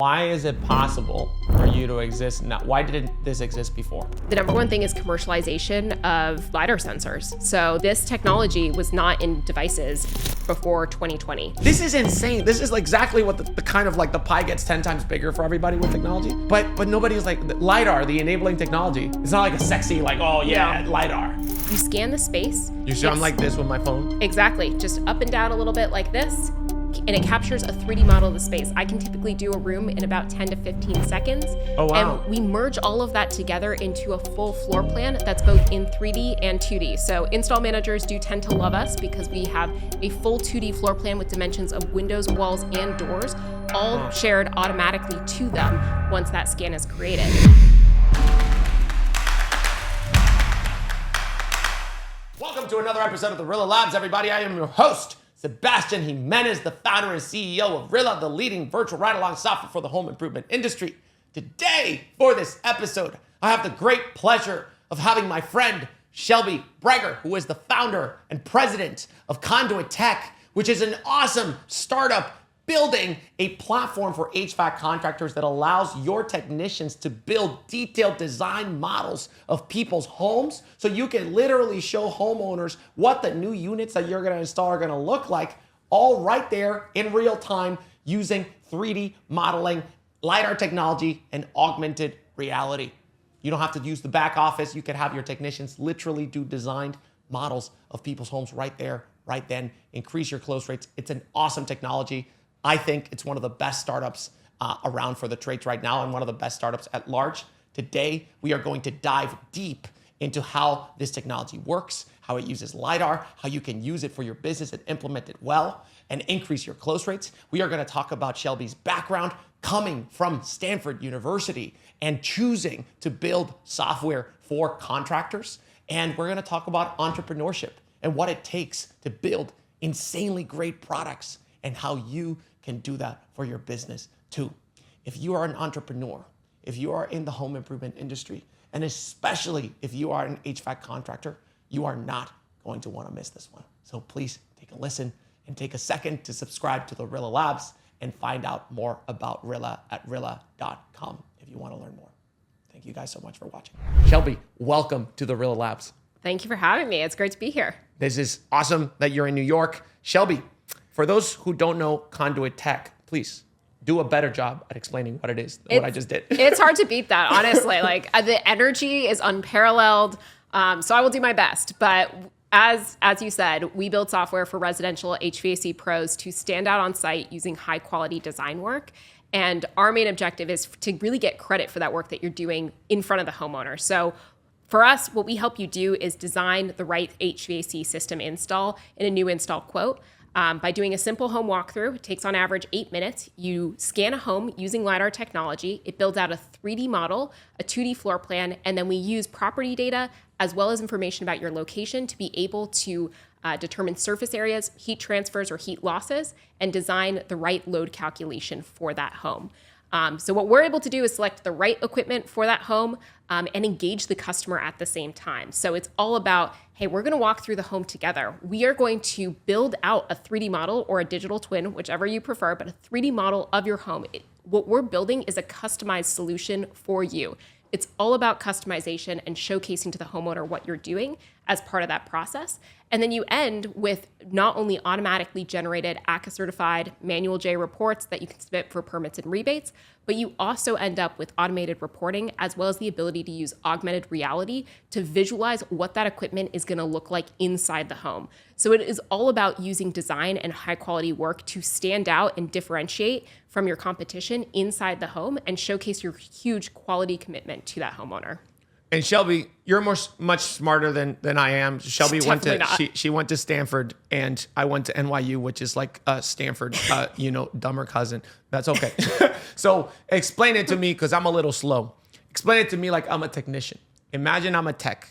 Why is it possible for you to exist now? Why didn't this exist before? The number one thing is commercialization of LiDAR sensors. So this technology was not in devices before 2020. This is insane. This is exactly what the kind of like the pie gets 10 times bigger for everybody with technology. But nobody's like, LiDAR, the enabling technology. It's not like a sexy, like, oh yeah, LiDAR. You scan the space. You see I'm like this with my phone? Exactly, just up and down a little bit like this. And it captures a 3D model of the space. I can typically do a room in about 10 to 15 seconds. Oh, wow. And we merge all of that together into a full floor plan that's both in 3D and 2D. So install managers do tend to love us because we have a full 2D floor plan with dimensions of windows, walls, and doors, all shared automatically to them once that scan is created. Welcome to another episode of the RILLA Labs, everybody. I am your host, Sebastian Jimenez, the founder and CEO of RILLA, the leading virtual ride-along software for the home improvement industry. Today, for this episode, I have the great pleasure of having my friend, Shelby Breger, who is the founder and president of Conduit Tech, which is an awesome startup building a platform for HVAC contractors that allows your technicians to build detailed design models of people's homes so you can literally show homeowners what the new units that you're going to install are going to look like, all right there in real time using 3D modeling, LiDAR technology, and augmented reality. You don't have to use the back office. You can have your technicians literally do designed models of people's homes right there, right then, increase your close rates. It's an awesome technology. I think it's one of the best startups around for the trades right now and one of the best startups at large. Today, we are going to dive deep into how this technology works, how it uses LiDAR, how you can use it for your business and implement it well and increase your close rates. We are going to talk about Shelby's background coming from Stanford University and choosing to build software for contractors. And we're going to talk about entrepreneurship and what it takes to build insanely great products and how you can do that for your business too. If you are an entrepreneur, if you are in the home improvement industry, and especially if you are an HVAC contractor, you are not going to want to miss this one. So please take a listen and take a second to subscribe to the RILLA Labs and find out more about RILLA at rilla.com if you want to learn more. Thank you guys so much for watching. Shelby, welcome to the RILLA Labs. Thank you for having me. It's great to be here. This is awesome that you're in New York. Shelby, for those who don't know Conduit Tech, please do a better job at explaining what it is, what I just did. It's hard to beat that, honestly. Like the energy is unparalleled. So I will do my best. But as you said, we build software for residential HVAC pros to stand out on site using high quality design work. And our main objective is to really get credit for that work that you're doing in front of the homeowner. So for us, what we help you do is design the right HVAC system install in a new install quote. By doing a simple home walkthrough, it takes on average 8 minutes. You scan a home using LiDAR technology. It builds out a 3D model, a 2D floor plan, and then we use property data as well as information about your location to be able to determine surface areas, heat transfers or heat losses, and design the right load calculation for that home. So what we're able to do is select the right equipment for that home and engage the customer at the same time. So it's all about, hey, we're going to walk through the home together. We are going to build out a 3D model or a digital twin, whichever you prefer, but a 3D model of your home. What we're building is a customized solution for you. It's all about customization and showcasing to the homeowner what you're doing as part of that process. And then you end with not only automatically generated ACA certified manual J reports that you can submit for permits and rebates, but you also end up with automated reporting as well as the ability to use augmented reality to visualize what that equipment is going to look like inside the home. So it is all about using design and high quality work to stand out and differentiate from your competition inside the home and showcase your huge quality commitment to that homeowner. And Shelby, you're much smarter than I am. Shelby she went to Stanford, and I went to NYU, which is like Stanford, dumber cousin. That's okay. So explain it to me, because I'm a little slow. Explain it to me like I'm a technician. Imagine I'm a tech.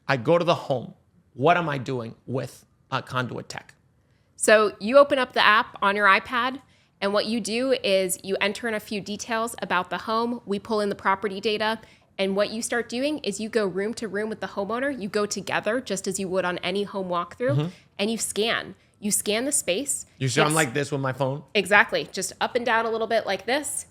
I go to the home. What am I doing with Conduit Tech? So you open up the app on your iPad, and what you do is you enter in a few details about the home. We pull in the property data. And what you start doing is you go room to room with the homeowner. You go together just as you would on any home walkthrough, and you scan. You scan the space. You see I'm like this with my phone? Exactly. Just up and down a little bit like this.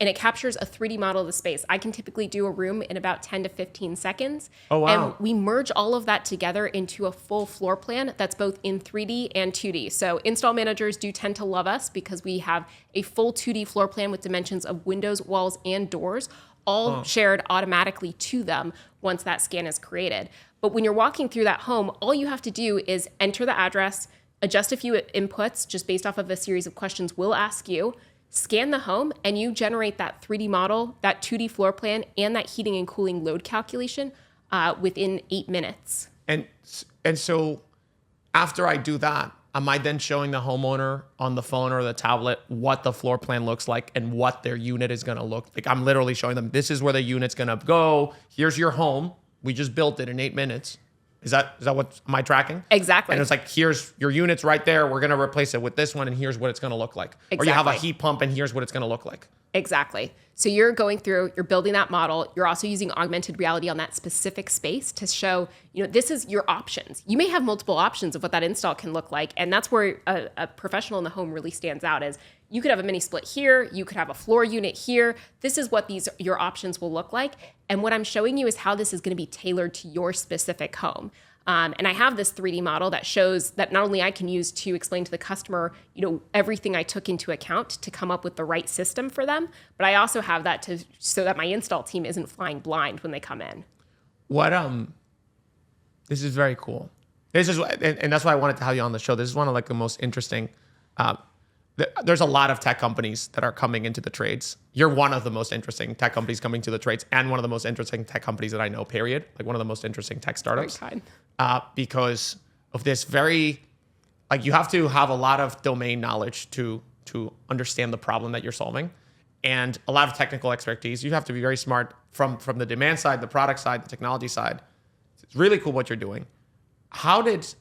and it captures a 3D model of the space. I can typically do a room in about 10 to 15 seconds. Oh, wow. And we merge all of that together into a full floor plan that's both in 3D and 2D. So install managers do tend to love us because we have a full 2D floor plan with dimensions of windows, walls, and doors, all shared automatically to them once that scan is created. But when you're walking through that home, all you have to do is enter the address, adjust a few inputs just based off of a series of questions we'll ask you, scan the home, and you generate that 3D model, that 2D floor plan, and that heating and cooling load calculation within 8 minutes. And so after I do that, am I then showing the homeowner on the phone or the tablet what the floor plan looks like and what their unit is going to look like? I'm literally showing them, this is where the unit's going to go. Here's your home. We just built it in 8 minutes. Is that what, am I tracking? Exactly. And it's like, here's your units right there. We're going to replace it with this one, and here's what it's going to look like. Exactly. Or you have a heat pump, and here's what it's going to look like. Exactly. So you're going through, you're building that model. You're also using augmented reality on that specific space to show, this is your options. You may have multiple options of what that install can look like. And that's where a professional in the home really stands out is you could have a mini split here. You could have a floor unit here. This is what your options will look like. And what I'm showing you is how this is going to be tailored to your specific home. And I have this 3D model that shows that not only I can use to explain to the customer, everything I took into account to come up with the right system for them, but I also have that so that my install team isn't flying blind when they come in. This is very cool. This is, and that's why I wanted to have you on the show. This is one of the most interesting. There's a lot of tech companies that are coming into the trades. You're one of the most interesting tech companies coming to the trades, and one of the most interesting tech companies that I know, period. Like one of the most interesting tech startups. Very kind. Because of this very, you have to have a lot of domain knowledge to understand the problem that you're solving, and a lot of technical expertise. You have to be very smart from the demand side, the product side, the technology side. It's really cool what you're doing. How did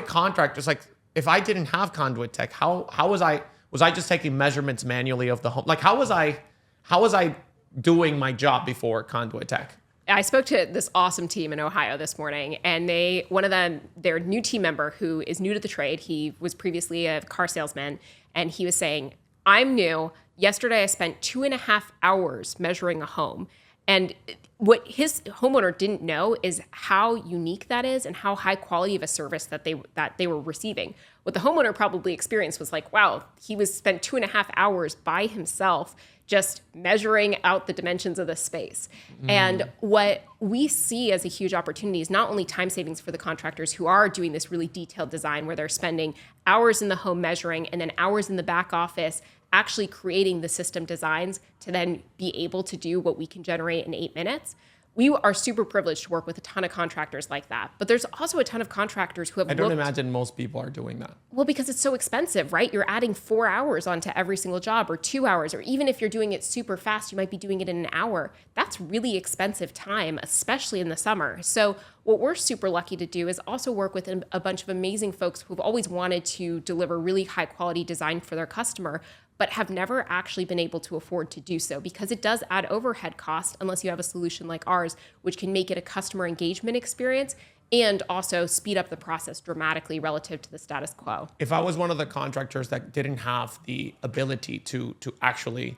contractors, if I didn't have Conduit Tech, how was I just taking measurements manually of the home? How was I doing my job before Conduit Tech? I spoke to this awesome team in Ohio this morning, and their new team member who is new to the trade, he was previously a car salesman, and he was saying, I'm new. Yesterday I spent 2.5 hours measuring a home. And what his homeowner didn't know is how unique that is and how high quality of a service that they were receiving. What the homeowner probably experienced was wow, he spent 2.5 hours by himself just measuring out the dimensions of the space. And what we see as a huge opportunity is not only time savings for the contractors who are doing this really detailed design where they're spending hours in the home measuring and then hours in the back office actually creating the system designs to then be able to do what we can generate in 8 minutes. We are super privileged to work with a ton of contractors like that. But there's also a ton of contractors who have I don't imagine most people are doing that. Well, because it's so expensive, right? You're adding 4 hours onto every single job, or 2 hours, or even if you're doing it super fast, you might be doing it in an hour. That's really expensive time, especially in the summer. So what we're super lucky to do is also work with a bunch of amazing folks who've always wanted to deliver really high quality design for their customer, but have never actually been able to afford to do so because it does add overhead cost unless you have a solution like ours, which can make it a customer engagement experience and also speed up the process dramatically relative to the status quo. If I was one of the contractors that didn't have the ability to actually,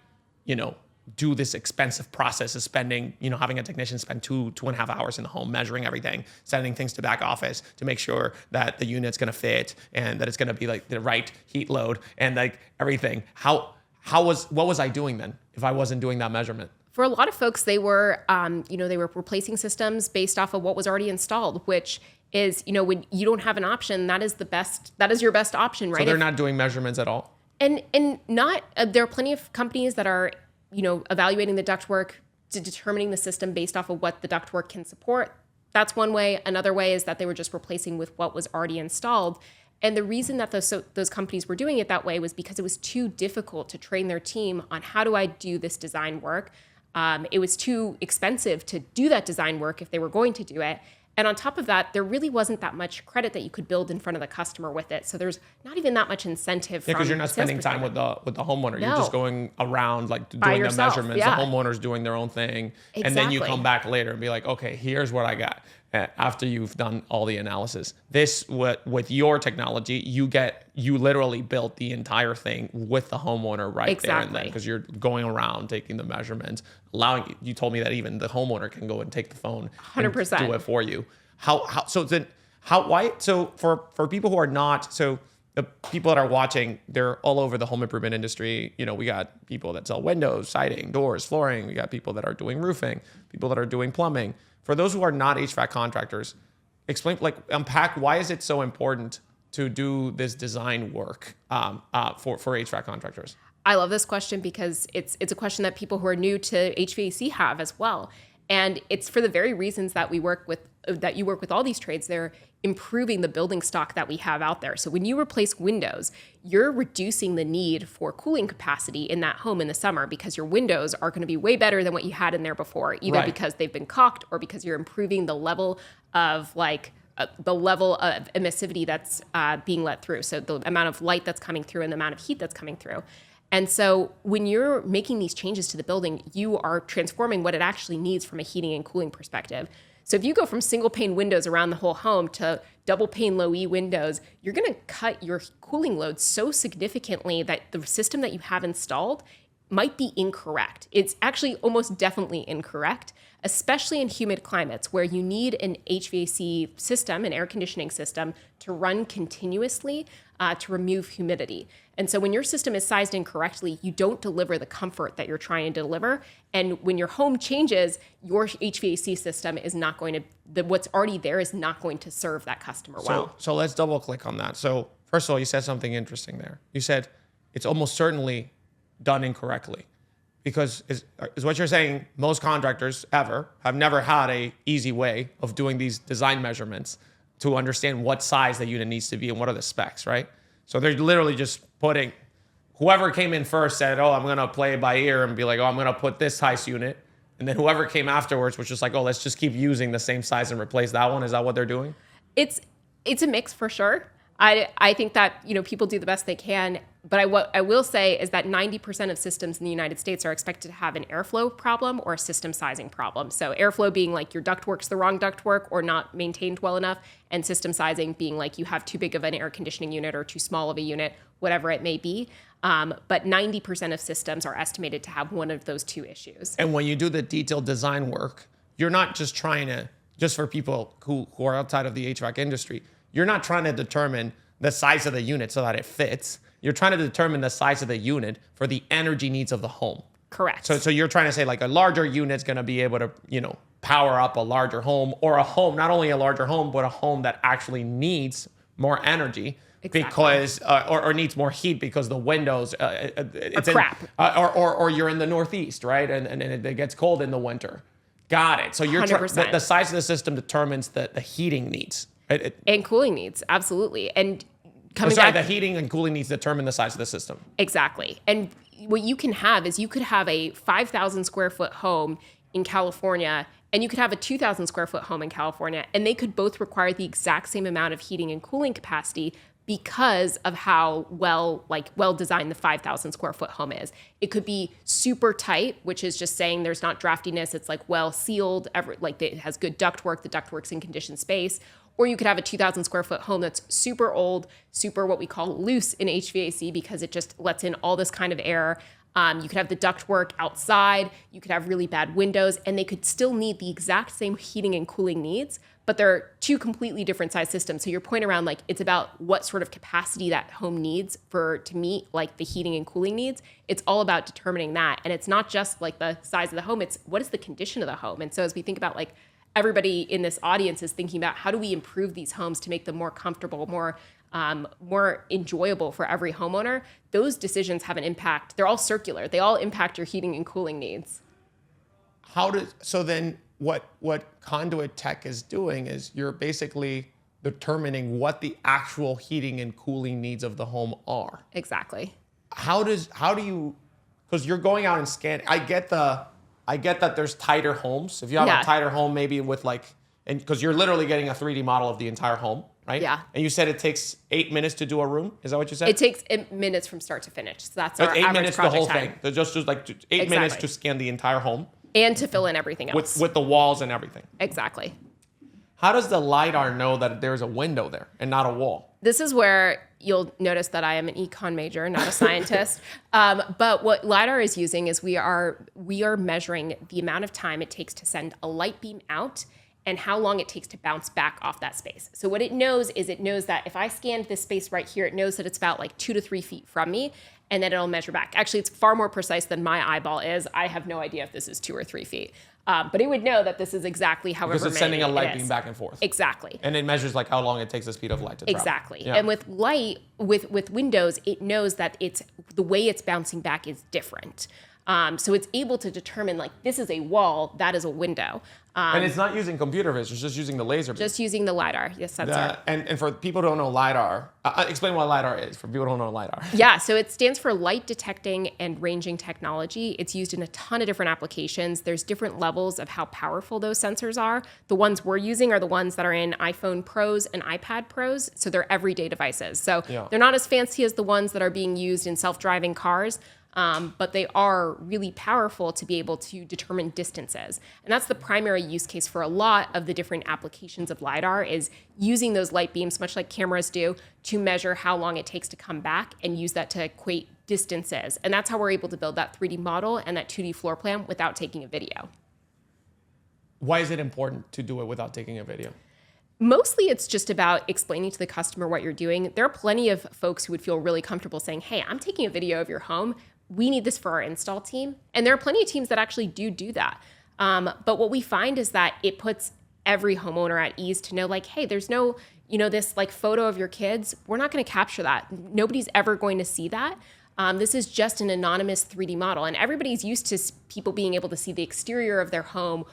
do this expensive process of spending, having a technician spend 2.5 hours in the home, measuring everything, sending things to back office to make sure that the unit's going to fit and that it's going to be the right heat load and everything. What was I doing then if I wasn't doing that measurement? For a lot of folks, they were, they were replacing systems based off of what was already installed, which is, when you don't have an option, that is your best option, right? So they're not doing measurements at all? And not, there are plenty of companies that are, evaluating the ductwork to determining the system based off of what the ductwork can support. That's one way. Another way is that they were just replacing with what was already installed. And the reason that those companies were doing it that way was because it was too difficult to train their team on how do I do this design work. It was too expensive to do that design work if they were going to do it. And on top of that, there really wasn't that much credit that you could build in front of the customer with it. So there's not even that much incentive. Yeah, because you're not spending time with the homeowner. No. You're just going around doing yourself, the measurements. yeah. The homeowner's doing their own thing. Exactly. And then you come back later and be like, okay, here's what I got. after you've done all the analysis. This, with your technology, you literally built the entire thing with the homeowner right there and then, because you're going around taking the measurements, you told me that even the homeowner can go and take the phone 100%. and do it for you. So for people who are not, so the people that are watching, they're all over the home improvement industry. We got people that sell windows, siding, doors, flooring. We got people that are doing roofing, people that are doing plumbing. For those who are not HVAC contractors, unpack why is it so important to do this design work for HVAC contractors? I love this question because it's a question that people who are new to HVAC have as well. And it's for the very reasons that you work with all these trades. They're improving the building stock that we have out there. So when you replace windows, you're reducing the need for cooling capacity in that home in the summer because your windows are going to be way better than what you had in there before, either because they've been caulked or because you're improving the level of emissivity that's being let through. So the amount of light that's coming through and the amount of heat that's coming through. And so when you're making these changes to the building, you are transforming what it actually needs from a heating and cooling perspective. So if you go from single pane windows around the whole home to double pane low E windows, you're going to cut your cooling load so significantly that the system that you have installed might be incorrect. It's actually almost definitely incorrect, especially in humid climates where you need an HVAC system, an air conditioning system, to run continuously to remove humidity. And so when your system is sized incorrectly, you don't deliver the comfort that you're trying to deliver. And when your home changes, your HVAC system is not going to, what's already there is not going to serve that customer well. So let's double click on that. So first of all, you said something interesting there. You said it's almost certainly done incorrectly, because is what you're saying, most contractors ever have never had a easy way of doing these design measurements to understand what size the unit needs to be and what are the specs, right? So they're literally just putting, whoever came in first said, I'm going to play it by ear and be like, I'm going to put this size unit. And then whoever came afterwards was just like, let's just keep using the same size and replace that one. Is that what they're doing? It's a mix for sure. I think that people do the best they can, but what I will say is that 90% of systems in the United States are expected to have an airflow problem or a system sizing problem. So airflow being like your ductwork's the wrong ductwork or not maintained well enough, and system sizing being like you have too big of an air conditioning unit or too small of a unit, whatever it may be. But 90% of systems are estimated to have one of those two issues. And when you do the detailed design work, you're not just trying to, just for people who are outside of the HVAC industry, you're not trying to determine the size of the unit so that it fits. You're trying to determine the size of the unit for the energy needs of the home. Correct. So you're trying to say like a larger unit's going to be able to, power up a larger home, or a home, not only a larger home, but a home that actually needs more energy. Exactly. Because or needs more heat because the windows it's crap. Or you're in the Northeast, right? And it gets cold in the winter. Got it. So you're the size of the system determines the heating needs. And cooling needs, absolutely. And the heating and cooling needs determine the size of the system. Exactly. And what you can have is you could have a 5,000 square foot home in California, and you could have a 2,000 square foot home in California, and they could both require the exact same amount of heating and cooling capacity because of how well designed the 5,000 square foot home is. It could be super tight, which is just saying there's not draftiness. It's like well sealed, it has good ductwork. The ductwork's in conditioned space. Or you could have a 2,000 square foot home that's super old, super what we call loose in HVAC because it just lets in all this kind of air. You could have the ductwork outside. You could have really bad windows, and they could still need the exact same heating and cooling needs, but they're two completely different size systems. So your point around it's about what sort of capacity that home needs to meet the heating and cooling needs. It's all about determining that. And it's not just the size of the home, it's what is the condition of the home. And so as we think about everybody in this audience is thinking about how do we improve these homes to make them more comfortable, more enjoyable for every homeowner, those decisions have an impact. They're all circular. They all impact your heating and cooling needs. So then what Conduit Tech is doing is you're basically determining what the actual heating and cooling needs of the home are. Exactly. How do you, because you're going out and scanning. I get that there's tighter homes. If you have a tighter home, maybe with and because you're literally getting a 3D model of the entire home, right? Yeah. And you said it takes 8 minutes to do a room. Is that what you said? It takes 8 minutes from start to finish. So that's our 8 minutes the whole time. thing. So just 8 minutes to scan the entire home. And to fill in everything else. With the walls and everything. Exactly. How does the LiDAR know that there's a window there and not a wall? This is where you'll notice that I am an econ major, not a scientist. But what LiDAR is using is we are measuring the amount of time it takes to send a light beam out and how long it takes to bounce back off that space. So what it knows is it knows that if I scanned this space right here, it knows that it's about like 2 to 3 feet from me, and then it'll measure back. Actually, it's far more precise than my eyeball is. I have no idea if this is 2 or 3 feet. But it would know that this is exactly however many. Because it's sending a light beam back and forth. Exactly. And it measures like how long it takes the speed of light to travel. Exactly. Yeah. And with light, with windows, it knows that it's the way it's bouncing back is different. So it's able to determine like this is a wall, that is a window. And it's not using computer vision, it's just using the laser beam. Just using the LiDAR, yes, sensor. And for people who don't know LiDAR, explain what LiDAR is for people who don't know LiDAR. Yeah, so it stands for light detecting and ranging technology. It's used in a ton of different applications. There's different levels of how powerful those sensors are. The ones we're using are the ones that are in iPhone Pros and iPad Pros, so they're everyday devices. So they're not as fancy as the ones that are being used in self-driving cars, but they are really powerful to be able to determine distances. And that's the primary use case for a lot of the different applications of LiDAR is using those light beams, much like cameras do, to measure how long it takes to come back and use that to equate distances. And that's how we're able to build that 3D model and that 2D floor plan without taking a video. Why is it important to do it without taking a video? Mostly it's just about explaining to the customer what you're doing. There are plenty of folks who would feel really comfortable saying, hey, I'm taking a video of your home. We need this for our install team. And there are plenty of teams that actually do that. But what we find is that it puts every homeowner at ease to know like, hey, there's no, this like photo of your kids. We're not going to capture that. Nobody's ever going to see that. This is just an anonymous 3D model. And everybody's used to people being able to see the exterior of their home,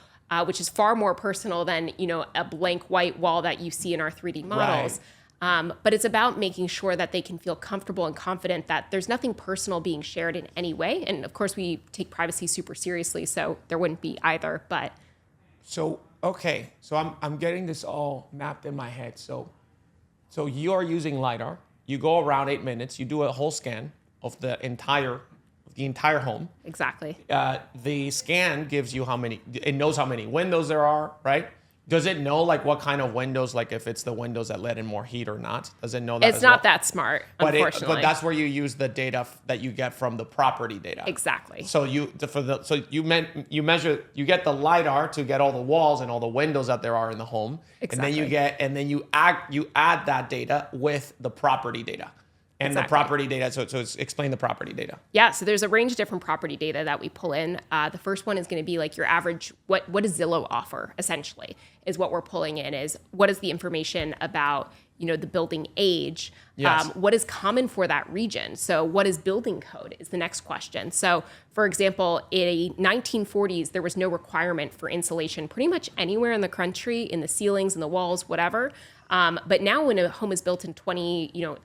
which is far more personal than, a blank white wall that you see in our 3D models. Right. But it's about making sure that they can feel comfortable and confident that there's nothing personal being shared in any way. And of course, we take privacy super seriously, so there wouldn't be either. But so I'm getting this all mapped in my head. So you are using LiDAR. You go around 8 minutes. You do a whole scan of the entire home. Exactly. The scan gives you how many. It knows how many windows there are, right? Does it know like what kind of windows, like if it's the windows that let in more heat or not? Does it know that? It's not that smart, unfortunately. But that's where you use the data that you get from the property data. Exactly. So you measure, you get the LiDAR to get all the walls and all the windows that there are in the home. Exactly. And then you add that data with the property data. And exactly. The property data, so explain the property data. Yeah, so there's a range of different property data that we pull in. The first one is going to be like your average, what does Zillow offer, essentially, is what we're pulling in, is what is the information about, the building age, yes. What is common for that region? So what is building code is the next question. So for example, in the 1940s, there was no requirement for insulation pretty much anywhere in the country, in the ceilings, in the walls, whatever. But now when a home is built in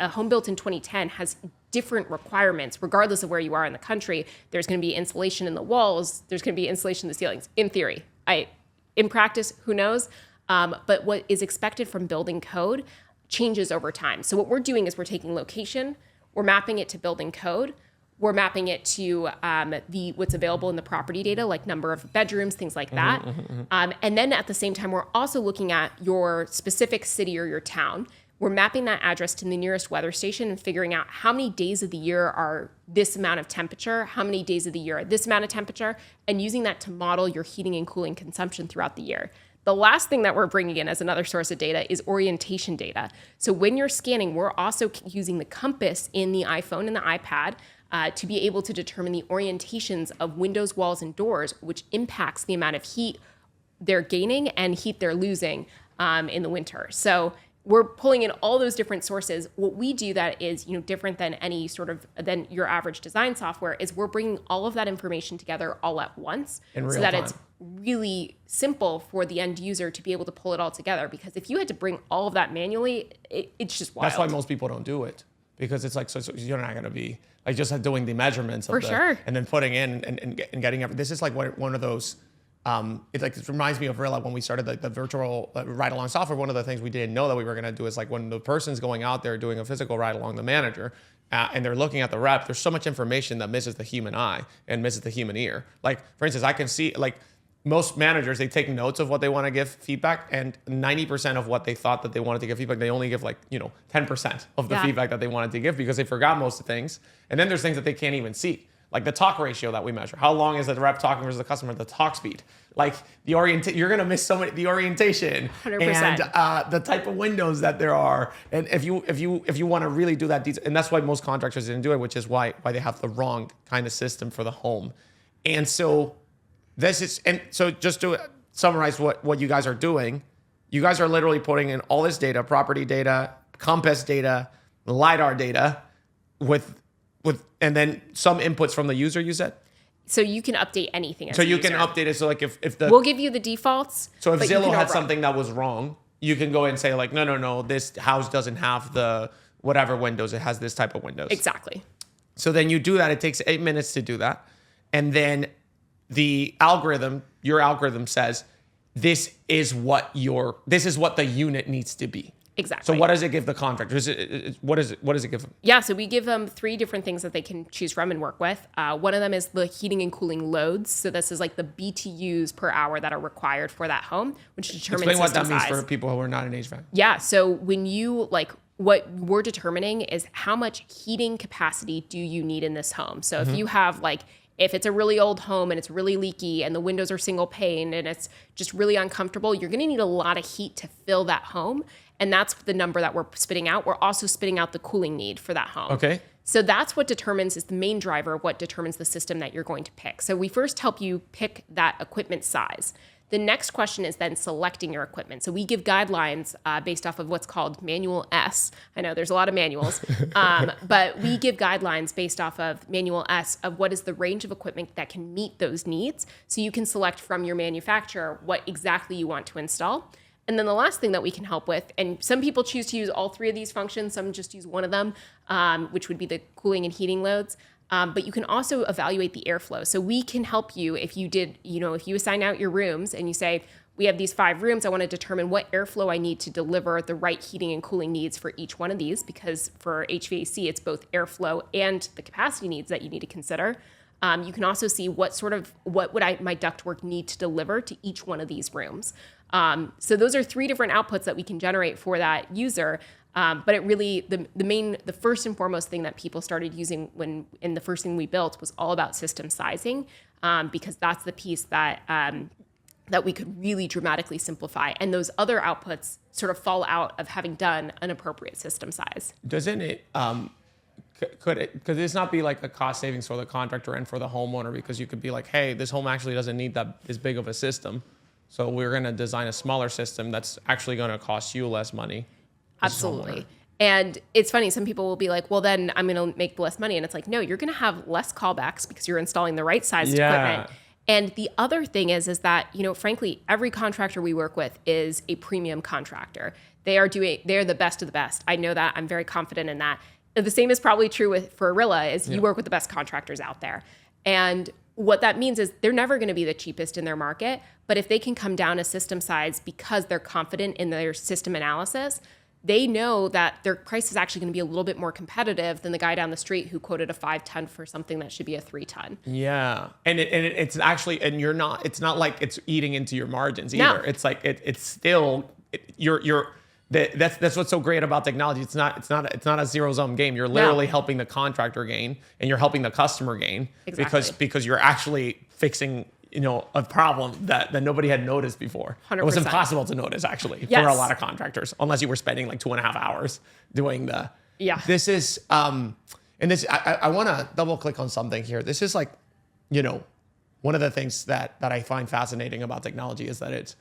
a home built in 2010 has different requirements, regardless of where you are in the country. There's going to be insulation in the walls. There's going to be insulation in the ceilings, in theory. In practice, who knows? But what is expected from building code changes over time. So what we're doing is we're taking location, we're mapping it to building code, we're mapping it to what's available in the property data, like number of bedrooms, things like that. And then at the same time, we're also looking at your specific city or your town. We're mapping that address to the nearest weather station and figuring out how many days of the year are this amount of temperature, how many days of the year are this amount of temperature, and using that to model your heating and cooling consumption throughout the year. The last thing that we're bringing in as another source of data is orientation data. So when you're scanning, we're also using the compass in the iPhone and the iPad to be able to determine the orientations of windows, walls, and doors, which impacts the amount of heat they're gaining and heat they're losing in the winter. So we're pulling in all those different sources. What we do that is, different than any than your average design software is we're bringing all of that information together all at once so that it's really simple for the end user to be able to pull it all together. Because if you had to bring all of that manually, it's just wild. That's why most people don't do it, because it's like, so you're not going to be like just doing the measurements of sure. And then putting in and getting everything. This is like one of those. It reminds me of RILLA when we started the virtual ride-along software. One of the things we didn't know that we were going to do is like when the person's going out there doing a physical ride-along, the manager, and they're looking at the rep, there's so much information that misses the human eye and misses the human ear. Like, for instance, I can see, like, most managers, they take notes of what they want to give feedback, and 90% of what they thought that they wanted to give feedback, they only give 10% of the feedback that they wanted to give because they forgot most of the things. And then there's things that they can't even see. Like the talk ratio that we measure. How long is the rep talking versus the customer? The talk speed. Like the you're gonna miss so many. The orientation 100%. and the type of windows that there are. And if you want to really do that detail, and that's why most contractors didn't do it, which is why they have the wrong kind of system for the home. And so just to summarize what you guys are doing, you guys are literally putting in all this data, property data, compass data, LiDAR data, and then some inputs from the user, you said? So you can update anything. So you can update it. So like if we'll give you the defaults. So if Zillow had something that was wrong, you can go and say like, no, this house doesn't have the whatever windows. It has this type of windows. Exactly. So then you do that. It takes 8 minutes to do that. And then your algorithm says, this is what the unit needs to be. Exactly. So what does it give the contractor? What does it give them? Yeah, so we give them 3 different things that they can choose from and work with. One of them is the heating and cooling loads. So this is like the BTUs per hour that are required for that home, which determines Explain what that system means size. for people who are not in HVAC. Yeah, so when you what we're determining is how much heating capacity do you need in this home. So if you have if it's a really old home and it's really leaky and the windows are single pane and it's just really uncomfortable, you're going to need a lot of heat to fill that home. And that's the number that we're spitting out. We're also spitting out the cooling need for that home. Okay. So that's what is the main driver of what determines the system that you're going to pick. So we first help you pick that equipment size. The next question is then selecting your equipment. So we give guidelines based off of what's called Manual S. I know there's a lot of manuals, but we give guidelines based off of Manual S of what is the range of equipment that can meet those needs. So you can select from your manufacturer what exactly you want to install. And then the last thing that we can help with, and some people choose to use all 3 of these functions, some just use one of them, which would be the cooling and heating loads. But you can also evaluate the airflow. So we can help you if you assign out your rooms and you say, we have these 5 rooms, I want to determine what airflow I need to deliver the right heating and cooling needs for each one of these, because for HVAC, it's both airflow and the capacity needs that you need to consider. You can also see what would my ductwork need to deliver to each one of these rooms. So those are 3 different outputs that we can generate for that user. But it really, the first and foremost thing that people started using and the first thing we built was all about system sizing, because that's the piece that we could really dramatically simplify. And those other outputs sort of fall out of having done an appropriate system size. Doesn't it, could this not be like a cost savings for the contractor and for the homeowner? Because you could be like, hey, this home actually doesn't need this big of a system. So we're going to design a smaller system that's actually going to cost you less money. Absolutely. And it's funny, some people will be like, well, then I'm going to make less money. And it's like, no, you're going to have less callbacks because you're installing the right sized equipment. And the other thing is that, frankly, every contractor we work with is a premium contractor. They're the best of the best. I know that. I'm very confident in that. And the same is probably true for RILLA, is you work with the best contractors out there. And what that means is they're never going to be the cheapest in their market, but if they can come down a system size because they're confident in their system analysis, they know that their price is actually going to be a little bit more competitive than the guy down the street who quoted a 5-ton for something that should be a 3-ton. Yeah, and it's actually, and it's not like it's eating into your margins either. No. It's like it's still that's what's so great about technology. It's not a zero-sum game. You're literally helping the contractor gain, and you're helping the customer gain. Exactly. because you're actually fixing a problem that nobody had noticed before. 100%. It was impossible to notice actually for a lot of contractors, unless you were spending like 2.5 hours doing the. Yeah. This is and this I want to double click on something here. This is like, one of the things that I find fascinating about technology is that it's.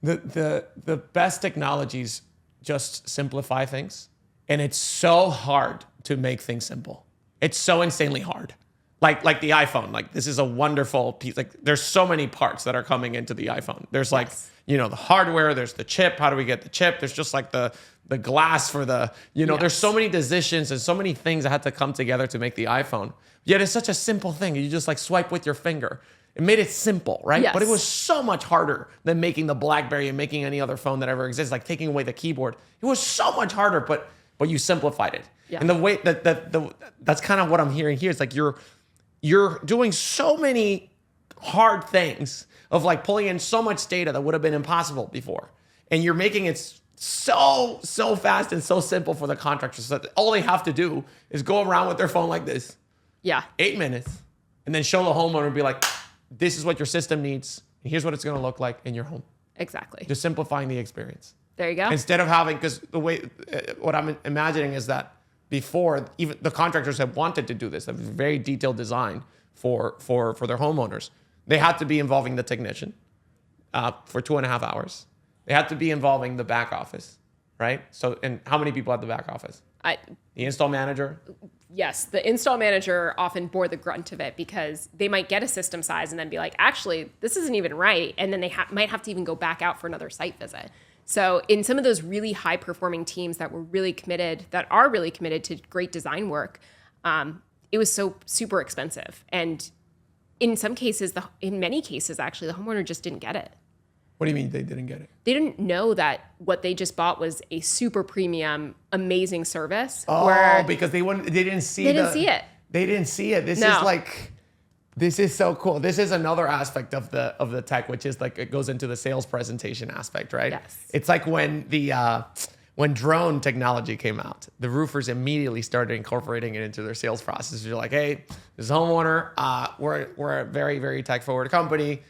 The best technologies just simplify things, and it's so hard to make things simple. It's so insanely hard. Like the iPhone, like this is a wonderful piece. Like there's so many parts that are coming into the iPhone. There's like, the hardware, there's the chip. How do we get the chip? There's just like the glass for the, there's so many decisions and so many things that had to come together to make the iPhone. Yet it's such a simple thing. You just like swipe with your finger. It made it simple, right? Yes. But it was so much harder than making the BlackBerry and making any other phone that ever exists, like taking away the keyboard. It was so much harder, but you simplified it. Yeah. And the way that's kind of what I'm hearing here. It's like you're doing so many hard things of like pulling in so much data that would have been impossible before. And you're making it so fast and so simple for the contractors that all they have to do is go around with their phone like this. Yeah. 8 minutes. And then show the homeowner and be like, this is what your system needs. And here's what it's going to look like in your home. Exactly. Just simplifying the experience. There you go. Instead of having, because the way, what I'm imagining is that before, even the contractors have wanted to do this, a very detailed design for their homeowners. They had to be involving the technician for 2.5 hours. They had to be involving the back office, right? So, and how many people at the back office? The install manager? Yes, the install manager often bore the grunt of it because they might get a system size and then be like, actually, this isn't even right. And then they might have to even go back out for another site visit. So in some of those really high performing teams that are really committed to great design work, it was so super expensive. And in some cases, in many cases, actually, the homeowner just didn't get it. What do you mean they didn't get it? They didn't know that what they just bought was a super premium, amazing service. Oh, because they didn't see it. They didn't see it. This is so cool. This is another aspect of the tech, which is like it goes into the sales presentation aspect, right? Yes. It's like when drone technology came out, the roofers immediately started incorporating it into their sales process. You're like, hey, this is a homeowner. We're a very, very tech forward company.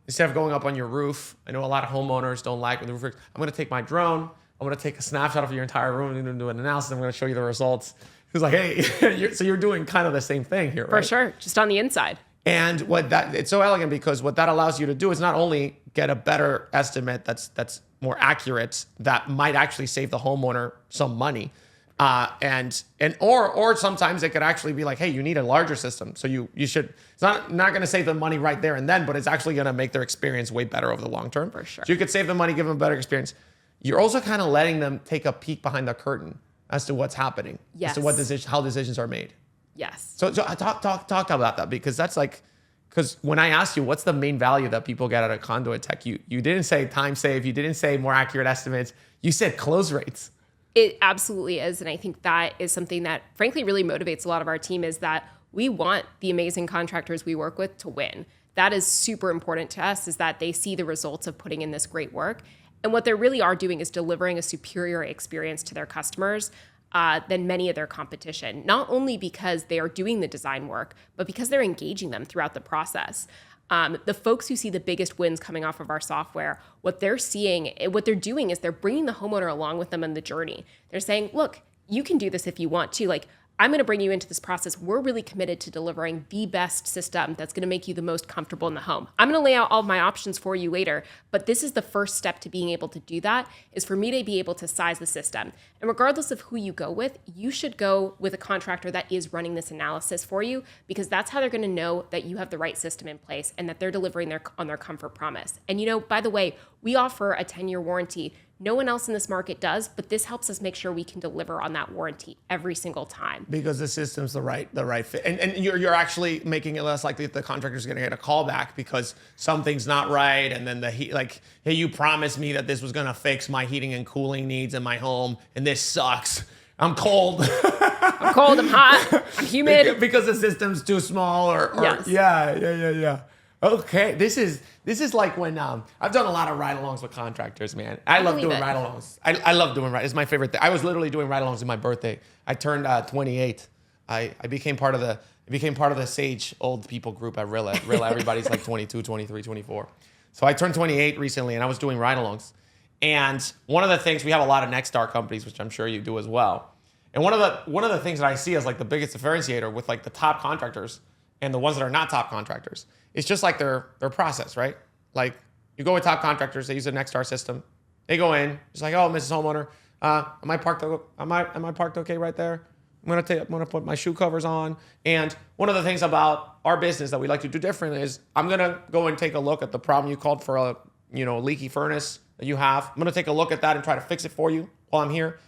Instead of going up on your roof, I know a lot of homeowners don't like when the roofer, I'm going to take my drone. I'm going to take a snapshot of your entire room. I'm going to do an analysis. I'm going to show you the results. He's like, hey, so you're doing kind of the same thing here, right? For sure. Just on the inside. And it's so elegant because what that allows you to do is not only get a better estimate that's more accurate, that might actually save the homeowner some money. Or sometimes it could actually be like, hey, you need a larger system. So you should, it's not going to save them money right there and then, but it's actually going to make their experience way better over the long term. For sure. So you could save them money, give them a better experience. You're also kind of letting them take a peek behind the curtain as to what's happening, yes. as to how decisions are made. Yes. So talk about that, because that's like, because when I asked you what's the main value that people get out of Conduit Tech, you didn't say time save, you didn't say more accurate estimates, you said close rates. It absolutely is. And I think that is something that frankly really motivates a lot of our team, is that we want the amazing contractors we work with to win. That is super important to us, is that they see the results of putting in this great work. And what they really are doing is delivering a superior experience to their customers than many of their competition, not only because they are doing the design work, but because they're engaging them throughout the process. The folks who see the biggest wins coming off of our software, what they're doing is they're bringing the homeowner along with them on the journey. They're saying, look, you can do this if you want to. Like, I'm going to bring you into this process. We're really committed to delivering the best system that's going to make you the most comfortable in the home. I'm going to lay out all of my options for you later, but this is the first step to being able to do that, is for me to be able to size the system. And regardless of who you go with, you should go with a contractor that is running this analysis for you, because that's how they're going to know that you have the right system in place and that they're delivering on their comfort promise. And by the way, we offer a 10-year warranty. No one else in this market does, but this helps us make sure we can deliver on that warranty every single time. Because the system's the right fit. And you're actually making it less likely that the contractor's gonna get a call back because something's not right, and then the heat, like, hey, you promised me that this was gonna fix my heating and cooling needs in my home, and this sucks. I'm cold. I'm cold, I'm hot, I'm humid. Because the system's too small or yes. Yeah. Okay, this is like when I've done a lot of ride-alongs with contractors, man. I love doing ride-alongs. I love doing ride. It's my favorite thing. I was literally doing ride-alongs on my birthday. I turned 28. I became part of the Sage old people group at RILLA. RILLA, everybody's like 22, 23, 24. So I turned 28 recently, and I was doing ride-alongs. And one of the things, we have a lot of Nexstar companies, which I'm sure you do as well. And one of the things that I see as like the biggest differentiator with like the top contractors and the ones that are not top contractors, it's just like their process, right? Like, you go with top contractors, they use a Nexstar system. They go in, it's like, oh, Mrs. Homeowner, am I parked okay right there? I'm gonna put my shoe covers on. And one of the things about our business that we like to do differently is I'm gonna go and take a look at the problem you called for, a leaky furnace that you have. I'm gonna take a look at that and try to fix it for you while I'm here.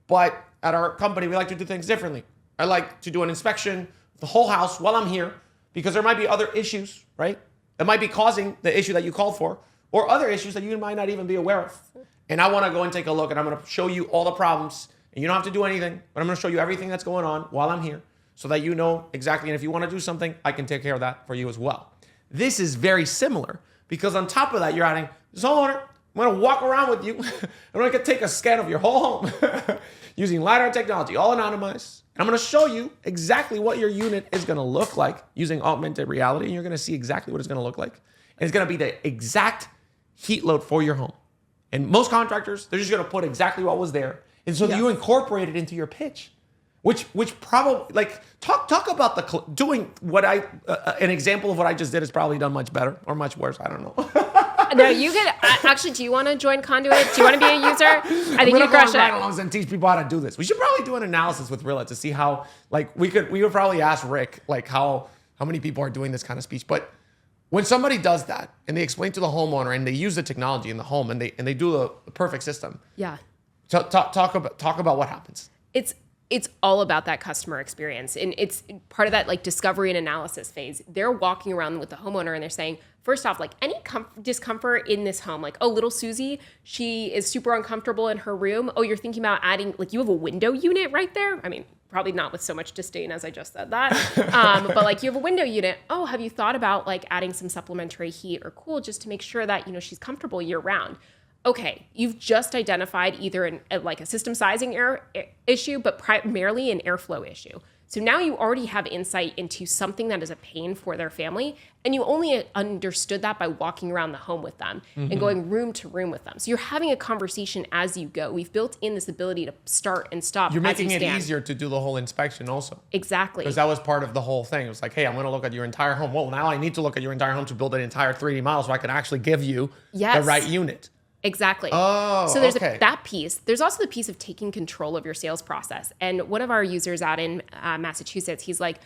But at our company, we like to do things differently. I like to do an inspection of the whole house while I'm here, because there might be other issues, right, that might be causing the issue that you called for, or other issues that you might not even be aware of. And I want to go and take a look, and I'm going to show you all the problems. And you don't have to do anything, but I'm going to show you everything that's going on while I'm here, so that you know exactly. And if you want to do something, I can take care of that for you as well. This is very similar because on top of that, you're adding, this homeowner, I'm going to walk around with you. I'm going to take a scan of your whole home using LiDAR technology, all anonymized. And I'm going to show you exactly what your unit is going to look like using augmented reality. And you're going to see exactly what it's going to look like. And it's going to be the exact heat load for your home. And most contractors, they're just going to put exactly what was there. And so you incorporate it into your pitch, which probably, like, talk about doing what an example of what I just did is probably done much better or much worse. I don't know. No, you could actually. Do you want to join Conduit? Do you want to be a user? I think you crush it. Ride-alongs and teach people how to do this. We should probably do an analysis with RILLA to see how, like, we would probably ask Rick, like, how many people are doing this kind of speech. But when somebody does that and they explain to the homeowner and they use the technology in the home and they do the perfect system. Yeah. Talk about what happens. It's all about that customer experience. And it's part of that like discovery and analysis phase. They're walking around with the homeowner and they're saying, first off, like any discomfort in this home, like, oh, little Susie, she is super uncomfortable in her room. Oh, you're thinking about adding, like, you have a window unit right there? I mean, probably not with so much disdain as I just said that. But like, you have a window unit. Oh, have you thought about like adding some supplementary heat or cool just to make sure that, you know, she's comfortable year round? Okay, you've just identified either like a system sizing issue, but primarily an airflow issue. So now you already have insight into something that is a pain for their family, and you only understood that by walking around the home with them and going room to room with them. So you're having a conversation as you go. We've built in this ability to start and stop. You're making it easier to do the whole inspection also. Exactly. Because that was part of the whole thing. It was like, hey, I'm going to look at your entire home. Well, now I need to look at your entire home to build an entire 3D model so I can actually give you the right unit. Exactly. Oh, so there's that piece. There's also the piece of taking control of your sales process. And one of our users out in Massachusetts, he's like,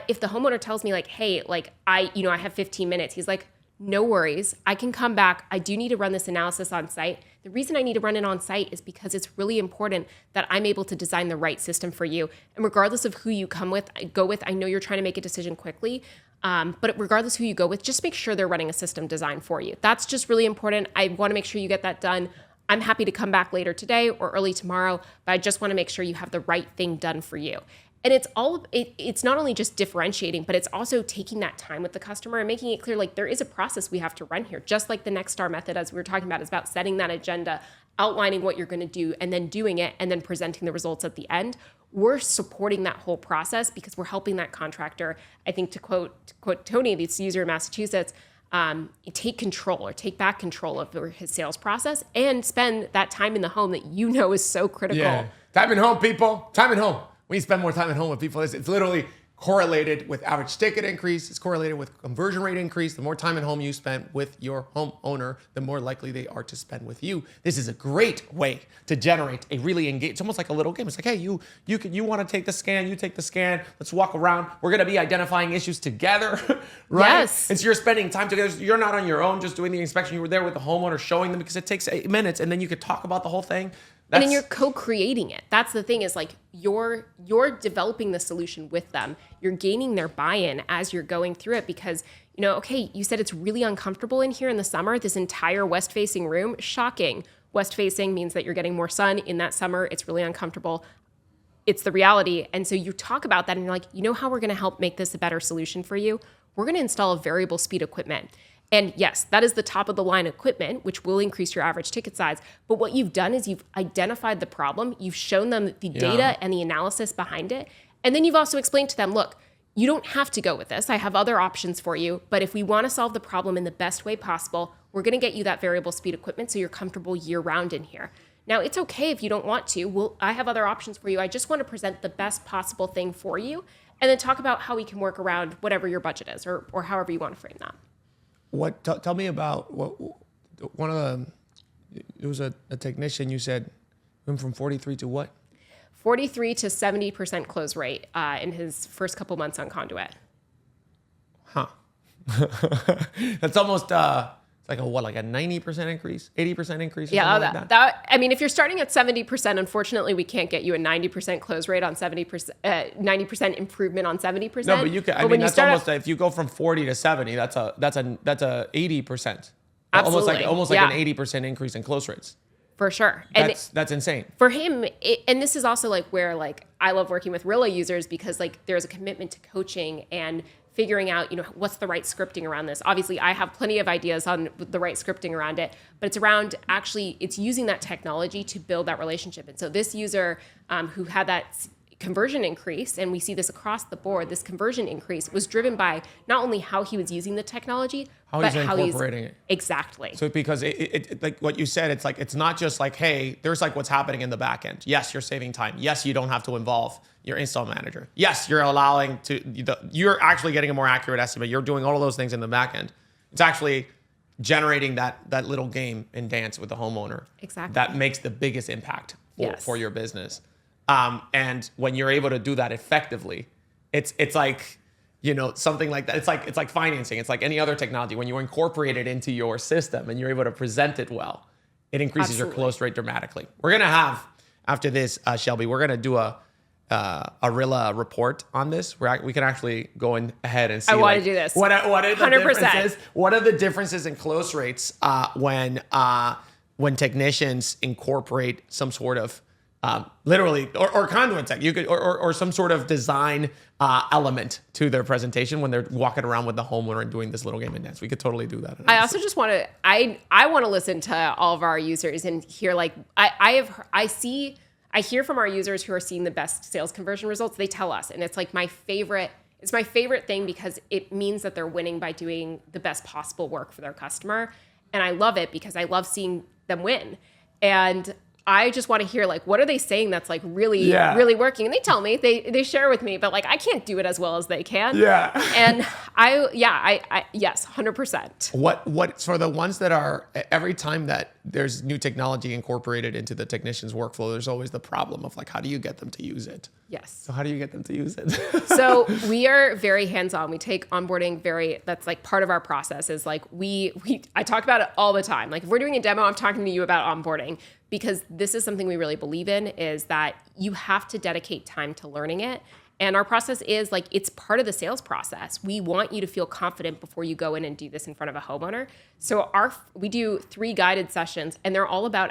if the homeowner tells me like, hey, like I have 15 minutes, he's like, no worries. I can come back. I do need to run this analysis on site. The reason I need to run it on site is because it's really important that I'm able to design the right system for you. And regardless of who you go with, I know you're trying to make a decision quickly. But regardless who you go with, just make sure they're running a system design for you. That's just really important. I want to make sure you get that done. I'm happy to come back later today or early tomorrow, but I just want to make sure you have the right thing done for you. And it's not only just differentiating, but it's also taking that time with the customer and making it clear, like there is a process we have to run here. Just like the Next Star method, as we were talking about, is about setting that agenda, outlining what you're going to do, and then doing it, and then presenting the results at the end. We're supporting that whole process because we're helping that contractor, I think to quote Tony, this user in Massachusetts, take back control of his sales process and spend that time in the home that you know is so critical. Yeah. Time at home, people. Time at home. We spend more time at home with people. It's literally correlated with average ticket increase. It's correlated with conversion rate increase. The more time at home you spend with your homeowner, the more likely they are to spend with you. This is a great way to generate a really engaged. It's almost like a little game. It's like, hey, you want to take the scan, you take the scan. Let's walk around. We're going to be identifying issues together, right? Yes. And so you're spending time together. You're not on your own just doing the inspection. You were there with the homeowner showing them because it takes 8 minutes, and then you could talk about the whole thing. And then you're co-creating it. That's the thing, is like you're developing the solution with them. You're gaining their buy-in as you're going through it because, you know, okay, you said it's really uncomfortable in here in the summer, this entire west-facing room. Shocking. West-facing means that you're getting more sun in that summer. It's really uncomfortable. It's the reality. And so you talk about that and you're like, you know how we're going to help make this a better solution for you? We're going to install a variable speed equipment. And yes, that is the top of the line equipment, which will increase your average ticket size. But what you've done is you've identified the problem, you've shown them the data and the analysis behind it. And then you've also explained to them, look, you don't have to go with this. I have other options for you. But if we want to solve the problem in the best way possible, we're going to get you that variable speed equipment so you're comfortable year round in here. Now, it's okay if you don't want to. I have other options for you. I just want to present the best possible thing for you and then talk about how we can work around whatever your budget is or however you want to frame that. Tell me about one of the, it was a technician, you said went from 43 to what? 43 to 70% close rate in his first couple months on Conduit. Huh. That's almost like a 90% increase, 80% increase? Yeah, I mean, if you're starting at 70%, unfortunately, we can't get you a 90% close rate on 70%, 90% improvement on 70%. No, but you can. I mean, that's almost if you go from 40 to 70, that's a 80%. Absolutely. Almost like an 80% increase in close rates. For sure. That's insane. For him, and this is also like where like I love working with RILLA users because like there's a commitment to coaching and figuring out, what's the right scripting around this. Obviously, I have plenty of ideas on the right scripting around it, but it's around it's using that technology to build that relationship. And so this user who had that conversion increase, and we see this across the board, this conversion increase was driven by not only how he was using the technology, but how he's incorporating it. Exactly. So because it like what you said, it's not just like, hey, there's like what's happening in the back end. Yes, you're saving time. Yes, you don't have to involve your install manager. Yes, you're actually getting a more accurate estimate. You're doing all of those things in the back end. It's actually generating that little game and dance with the homeowner. Exactly. That makes the biggest impact for your business. And when you're able to do that effectively, it's like, something like that. It's like financing. It's like any other technology. When you incorporate it into your system and you're able to present it well, it increases your close rate dramatically. We're going to have, after this, Shelby, we're going to do a RILLA report on this. We can actually go ahead and see. I want to do this. What are the 100%. differences? What are the differences in close rates when technicians incorporate some sort of literally or Conduit Tech, you could or some sort of design element to their presentation when they're walking around with the homeowner and doing this little game and dance. We could totally do that. I also just want to I want to listen to all of our users and hear I hear from our users who are seeing the best sales conversion results. They tell us, and it's like my favorite. It's my favorite thing because it means that they're winning by doing the best possible work for their customer, and I love it because I love seeing them win. And I just want to hear what are they saying that's really working? And they tell me, they share with me, but I can't do it as well as they can. Yeah. And I yes, 100%. What for the ones that are, every time that there's new technology incorporated into the technician's workflow, there's always the problem of how do you get them to use it? Yes. So how do you get them to use it? So we are very hands-on. We take onboarding that's part of our process is I talk about it all the time. If we're doing a demo, I'm talking to you about onboarding because this is something we really believe in is that you have to dedicate time to learning it. And our process is it's part of the sales process. We want you to feel confident before you go in and do this in front of a homeowner. So we do 3 guided sessions and they're all about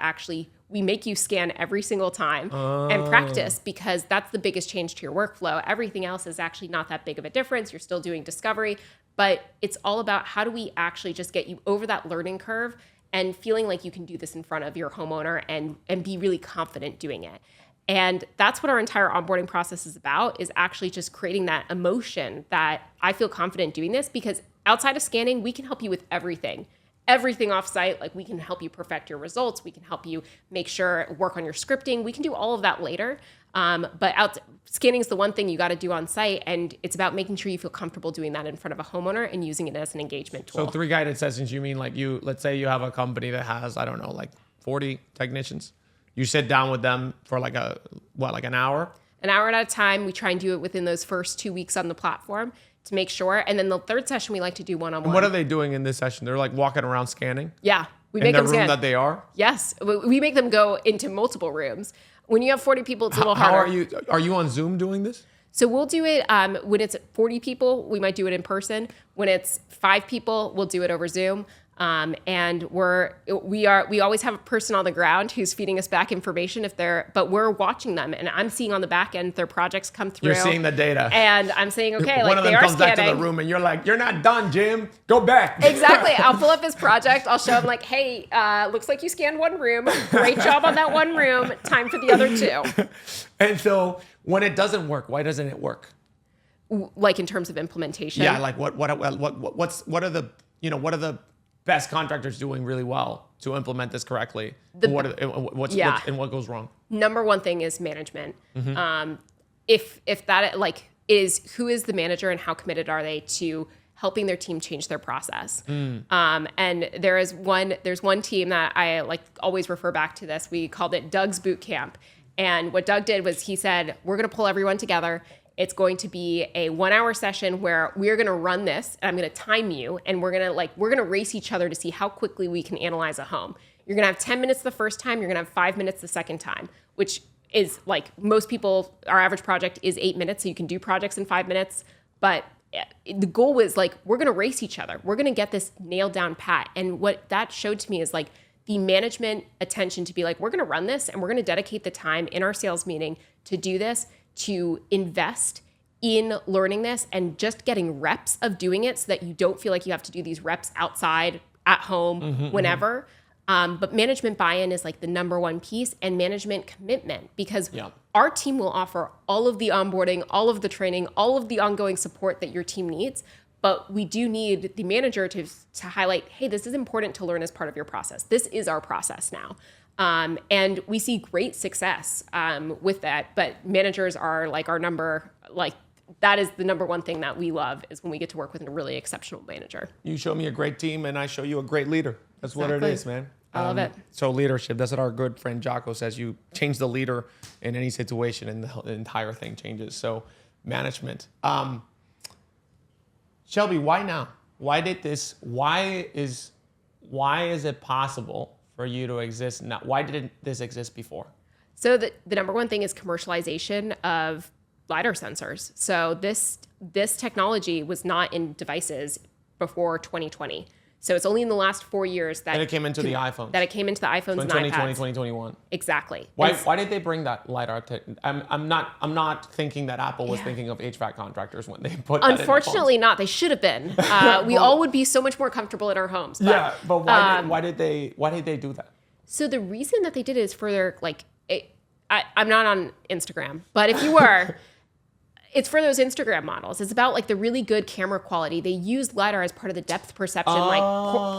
we make you scan every single time and practice because that's the biggest change to your workflow. Everything else is actually not that big of a difference. You're still doing discovery, but it's all about how do we actually just get you over that learning curve and feeling like you can do this in front of your homeowner and be really confident doing it. And that's what our entire onboarding process is about, is actually just creating that emotion that I feel confident doing this because outside of scanning, we can help you with everything offsite. We can help you perfect your results. We can help you work on your scripting. We can do all of that later. But scanning is the one thing you got to do on site. And it's about making sure you feel comfortable doing that in front of a homeowner and using it as an engagement tool. So 3 guided sessions, you mean let's say you have a company that has, 40 technicians. You sit down with them for an hour? An hour at a time. We try and do it within those first 2 weeks on the platform to make sure. And then the 3rd session, we like to do one-on-one. And what are they doing in this session? They're walking around scanning? Yeah. We in make the them room scan. That they are? Yes. We make them go into multiple rooms. When you have 40 people, it's a little harder. Are you on Zoom doing this? So we'll do it when it's 40 people, we might do it in person. When it's 5 people, we'll do it over Zoom. And we always have a person on the ground who's feeding us back information but we're watching them and I'm seeing on the back end their projects come through. You're seeing the data. And I'm saying, okay, one of them comes back to the room and you're you're not done, Jim. Go back. Exactly. I'll pull up his project. I'll show him hey, looks like you scanned 1 room. Great job on that 1 room. Time for the other 2. And so when it doesn't work, why doesn't it work? In terms of implementation? Yeah. What are the best contractors doing really well to implement this correctly? What goes wrong? Number one thing is management. Mm-hmm. If that is who is the manager and how committed are they to helping their team change their process? And there's one team that I always refer back to this. We called it Doug's Boot Camp. And what Doug did was he said, we're going to pull everyone together. It's going to be a 1-hour session where we're going to run this and I'm going to time you and we're going to race each other to see how quickly we can analyze a home. You're going to have 10 minutes the first time. You're going to have 5 minutes the second time, which is most people, our average project is 8 minutes. So you can do projects in 5 minutes. But the goal was we're going to race each other. We're going to get this nailed down pat. And what that showed to me is the management attention to be we're going to run this and we're going to dedicate the time in our sales meeting to do this, to invest in learning this and just getting reps of doing it so that you don't feel like you have to do these reps outside, at home, whenever. But management buy-in is like the number one piece, and management commitment, because our team will offer all of the onboarding, all of the training, all of the ongoing support that your team needs. But we do need the manager to highlight, hey, this is important to learn as part of your process. This is our process now. And we see great success with that. But managers are like our number, like that is the number one thing that we love, is when we get to work with a really exceptional manager. You show me a great team and I show you a great leader. That's what it is, man. I love it. So leadership, that's what our good friend Jocko says. You change the leader in any situation and the entire thing changes. So management. Shelby, why now? Why is it possible for you to exist now? Why didn't this exist before? So the number one thing is commercialization of LiDAR sensors. So this technology was not in devices before 2020. So it's only in the last 4 years that it came into the iPhones. That it came into the iPhones and 2020, iPads. 2021. Exactly. Why did they bring that LiDAR tech? I'm not thinking that Apple was thinking of HVAC contractors when they put that in the Unfortunately not. They should have been. We all would be so much more comfortable in our homes. But, but why did they do that? So the reason that they did it is for their I'm not on Instagram, but if you were, it's for those Instagram models. It's about like the really good camera quality. They use LiDAR as part of the depth perception, like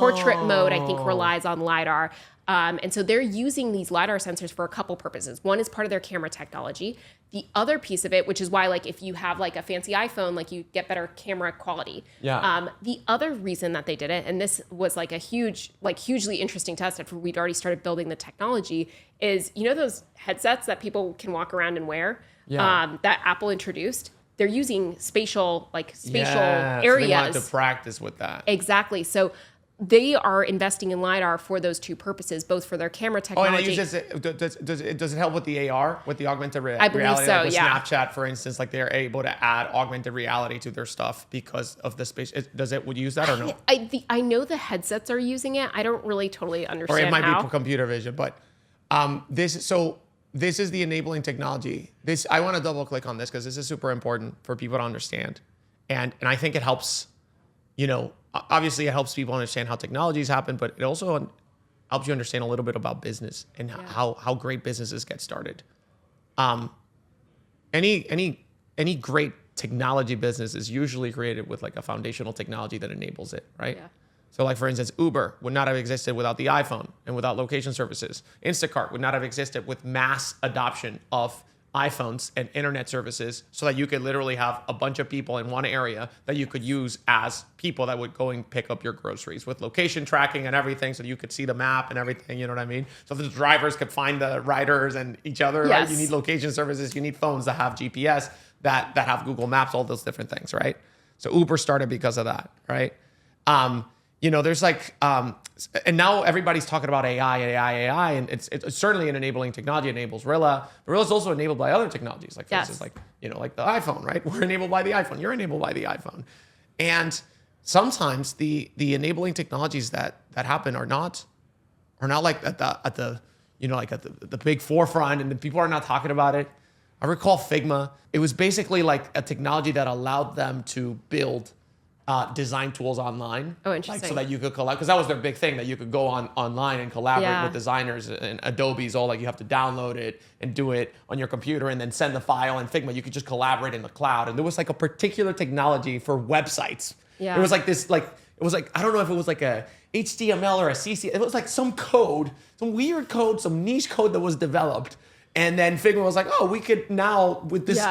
portrait mode, I think, relies on LiDAR. And so they're using these LiDAR sensors for a couple purposes. One is part of their camera technology. The other piece of it, which is why like if you have like a fancy iPhone, like you get better camera quality. Yeah. The other reason that they did it, and this was like a hugely interesting test after we'd already started building the technology, is those headsets that people can walk around and wear? That Apple introduced, they're using spatial areas. So they wanted to practice with that. Exactly. So they are investing in LiDAR for those two purposes, both for their camera technology. Does it help with the AR, with the augmented reality? I believe so, like with Snapchat, for instance, like they're able to add augmented reality to their stuff because of the space. Would you use that or no? I know the headsets are using it. I don't really totally understand Or it might how. be computer vision, but this is the enabling technology. I want to double click on this because this is super important for people to understand. And I think it helps, obviously it helps people understand how technologies happen, but it also helps you understand a little bit about business and how great businesses get started. Any great technology business is usually created with like a foundational technology that enables it, right? Yeah. So like, for instance, Uber would not have existed without the iPhone and without location services. Instacart would not have existed with mass adoption of iPhones and internet services so that you could literally have a bunch of people in one area that you could use as people that would go and pick up your groceries with location tracking and everything so that you could see the map and everything, you know what I mean? So the drivers could find the riders and each other, right? You need location services, you need phones that have GPS, that have Google Maps, all those different things, right? So Uber started because of that, right? There's like, and now everybody's talking about AI, and it's certainly an enabling technology. It enables RILLA. But RILLA is also enabled by other technologies, like for instance, like the iPhone, right? We're enabled by the iPhone. You're enabled by the iPhone, and sometimes the enabling technologies that happen are not like at the big forefront, and the people are not talking about it. I recall Figma. It was basically like a technology that allowed them to build design tools online. Oh, interesting. Like, so that you could collab, because that was their big thing, that you could go online and collaborate with designers, and Adobe's all like you have to download it and do it on your computer and then send the file. And Figma, you could just collaborate in the cloud. And there was like a particular technology for websites. Yeah. It was like this, I don't know if it was like a HTML or a CC. It was like some code, some weird code, some niche code that was developed. And then Figma was like, oh, we could now with this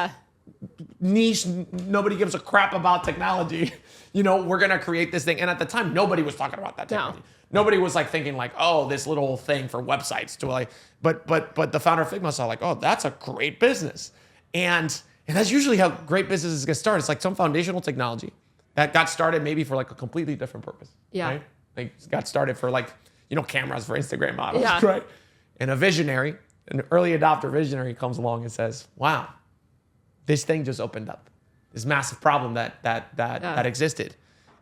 niche, nobody gives a crap about technology. We're gonna create this thing. And at the time, nobody was talking about that technology. No. Nobody was like thinking like, oh, this little thing for websites to like. But the founder of Figma saw like, oh, that's a great business. And that's usually how great businesses get started. It's like some foundational technology that got started maybe for like a completely different purpose. Yeah. Right? Like got started for like cameras for Instagram models, right? And a visionary, an early adopter visionary comes along and says, wow, this thing just opened up this massive problem that existed.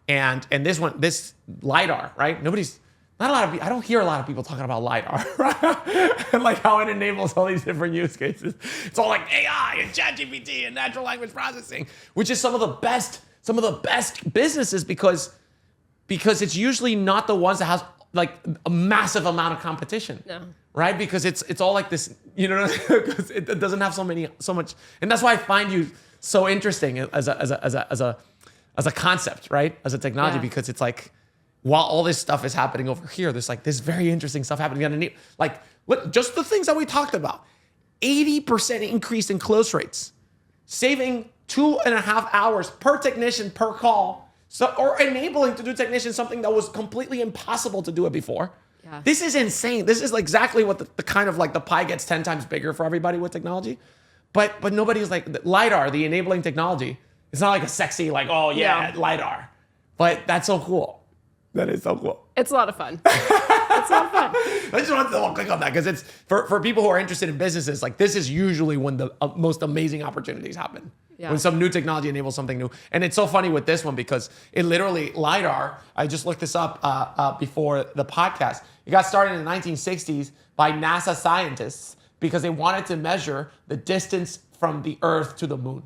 And this LiDAR, right? Not not a lot of people, I don't hear a lot of people talking about LiDAR, right? And like how it enables all these different use cases. It's all like AI and ChatGPT and natural language processing, which is some of the best businesses because it's usually not the ones that has like a massive amount of competition. No. Right? Because it's all like this, because it doesn't have so much, and that's why I find you so interesting as a concept, right? As a technology, because it's like, while all this stuff is happening over here, there's like this very interesting stuff happening underneath. Like, look, just the things that we talked about. 80% increase in close rates, saving 2.5 hours per technician per call, or enabling to do technicians something that was completely impossible to do it before. Yeah. This is insane. This is exactly what the kind of like the pie gets 10 times bigger for everybody with technology. But nobody's like, LiDAR, the enabling technology, it's not like a sexy, like, oh yeah, LiDAR. But that's so cool. That is so cool. It's a lot of fun. It's a lot of fun. I just wanted to click on that because it's for people who are interested in businesses, like this is usually when the most amazing opportunities happen. Yeah. When some new technology enables something new. And it's so funny with this one because it literally, LiDAR, I just looked this up before the podcast. It got started in the 1960s by NASA scientists because they wanted to measure the distance from the Earth to the moon.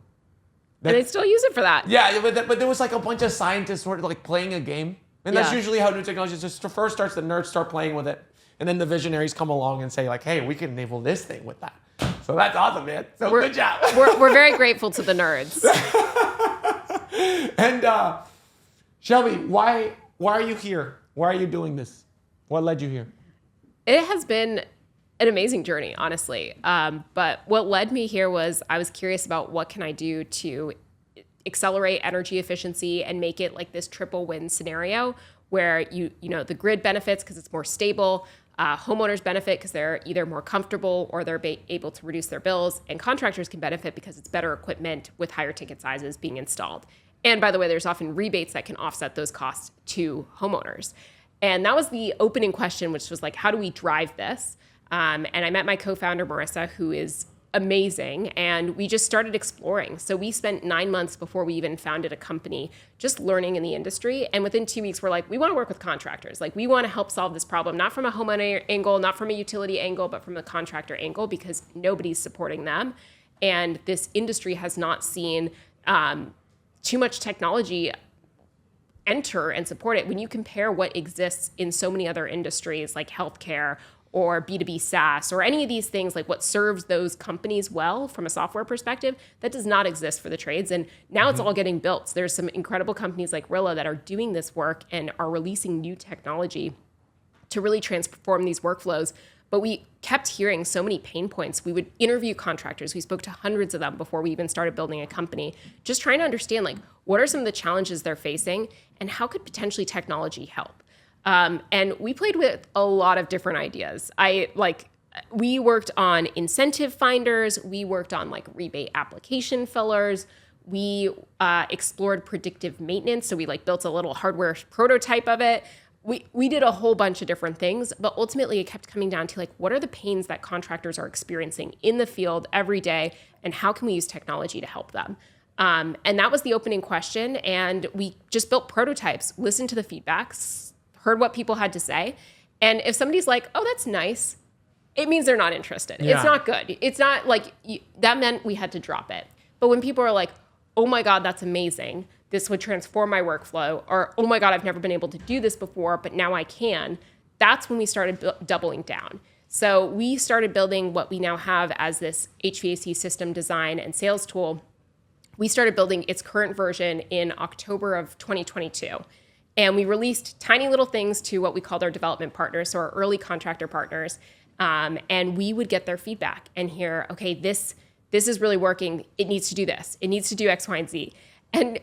And they still use it for that. Yeah, but there was like a bunch of scientists sort of like playing a game. And that's usually how new technology just first starts, the nerds start playing with it. And then the visionaries come along and say like, hey, we can enable this thing with that. So that's awesome, man. So good job. we're very grateful to the nerds. And Shelby, why are you here? Why are you doing this? What led you here? It has been an amazing journey, honestly. But what led me here was I was curious about what can I do to accelerate energy efficiency and make it like this triple win scenario where the grid benefits because it's more stable, homeowners benefit because they're either more comfortable or they're able to reduce their bills, and contractors can benefit because it's better equipment with higher ticket sizes being installed. And by the way, there's often rebates that can offset those costs to homeowners. And that was the opening question, which was like, how do we drive this? And I met my co-founder, Marissa, who is amazing, and we just started exploring. So we spent 9 months before we even founded a company just learning in the industry, and within 2 weeks we're like, we want to work with contractors. Like, we want to help solve this problem, not from a homeowner angle, not from a utility angle, but from a contractor angle, because nobody's supporting them. And this industry has not seen too much technology enter and support it. When you compare what exists in so many other industries like healthcare or B2B SaaS or any of these things, like what serves those companies well from a software perspective, that does not exist for the trades. And now it's all getting built. So there's some incredible companies like RILLA that are doing this work and are releasing new technology to really transform these workflows. But we kept hearing so many pain points. We would interview contractors. We spoke to hundreds of them before we even started building a company, just trying to understand like what are some of the challenges they're facing and how could potentially technology help. And we played with a lot of different ideas. We worked on incentive finders. We worked on like rebate application fillers. We explored predictive maintenance. So we like built a little hardware prototype of it. We did a whole bunch of different things, but ultimately it kept coming down to like, what are the pains that contractors are experiencing in the field every day, and how can we use technology to help them? And that was the opening question. And we just built prototypes, listened to the feedbacks, heard what people had to say. And if somebody's like, oh, that's nice, it means they're not interested. Yeah. It's not good. It's not like, that meant we had to drop it. But when people are like, oh my God, that's amazing, this would transform my workflow, or oh my God, I've never been able to do this before, but now I can, that's when we started doubling down. So we started building what we now have as this HVAC system design and sales tool. We started building its current version in October of 2022. And we released tiny little things to what we called our development partners, so our early contractor partners. And we would get their feedback and hear, okay, this is really working. It needs to do this. It needs to do X, Y, and Z. And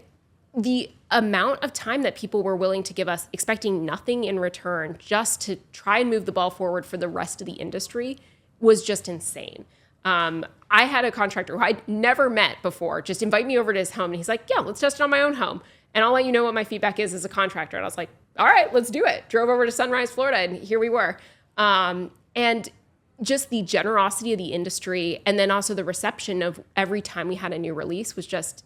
the amount of time that people were willing to give us, expecting nothing in return, just to try and move the ball forward for the rest of the industry, was just insane. I had a contractor who I'd never met before just invite me over to his home. And he's like, yeah, let's test it on my own home. And I'll let you know what my feedback is as a contractor. And I was like, all right, let's do it. Drove over to Sunrise, Florida, and here we were. And just the generosity of the industry, and then also the reception of every time we had a new release was just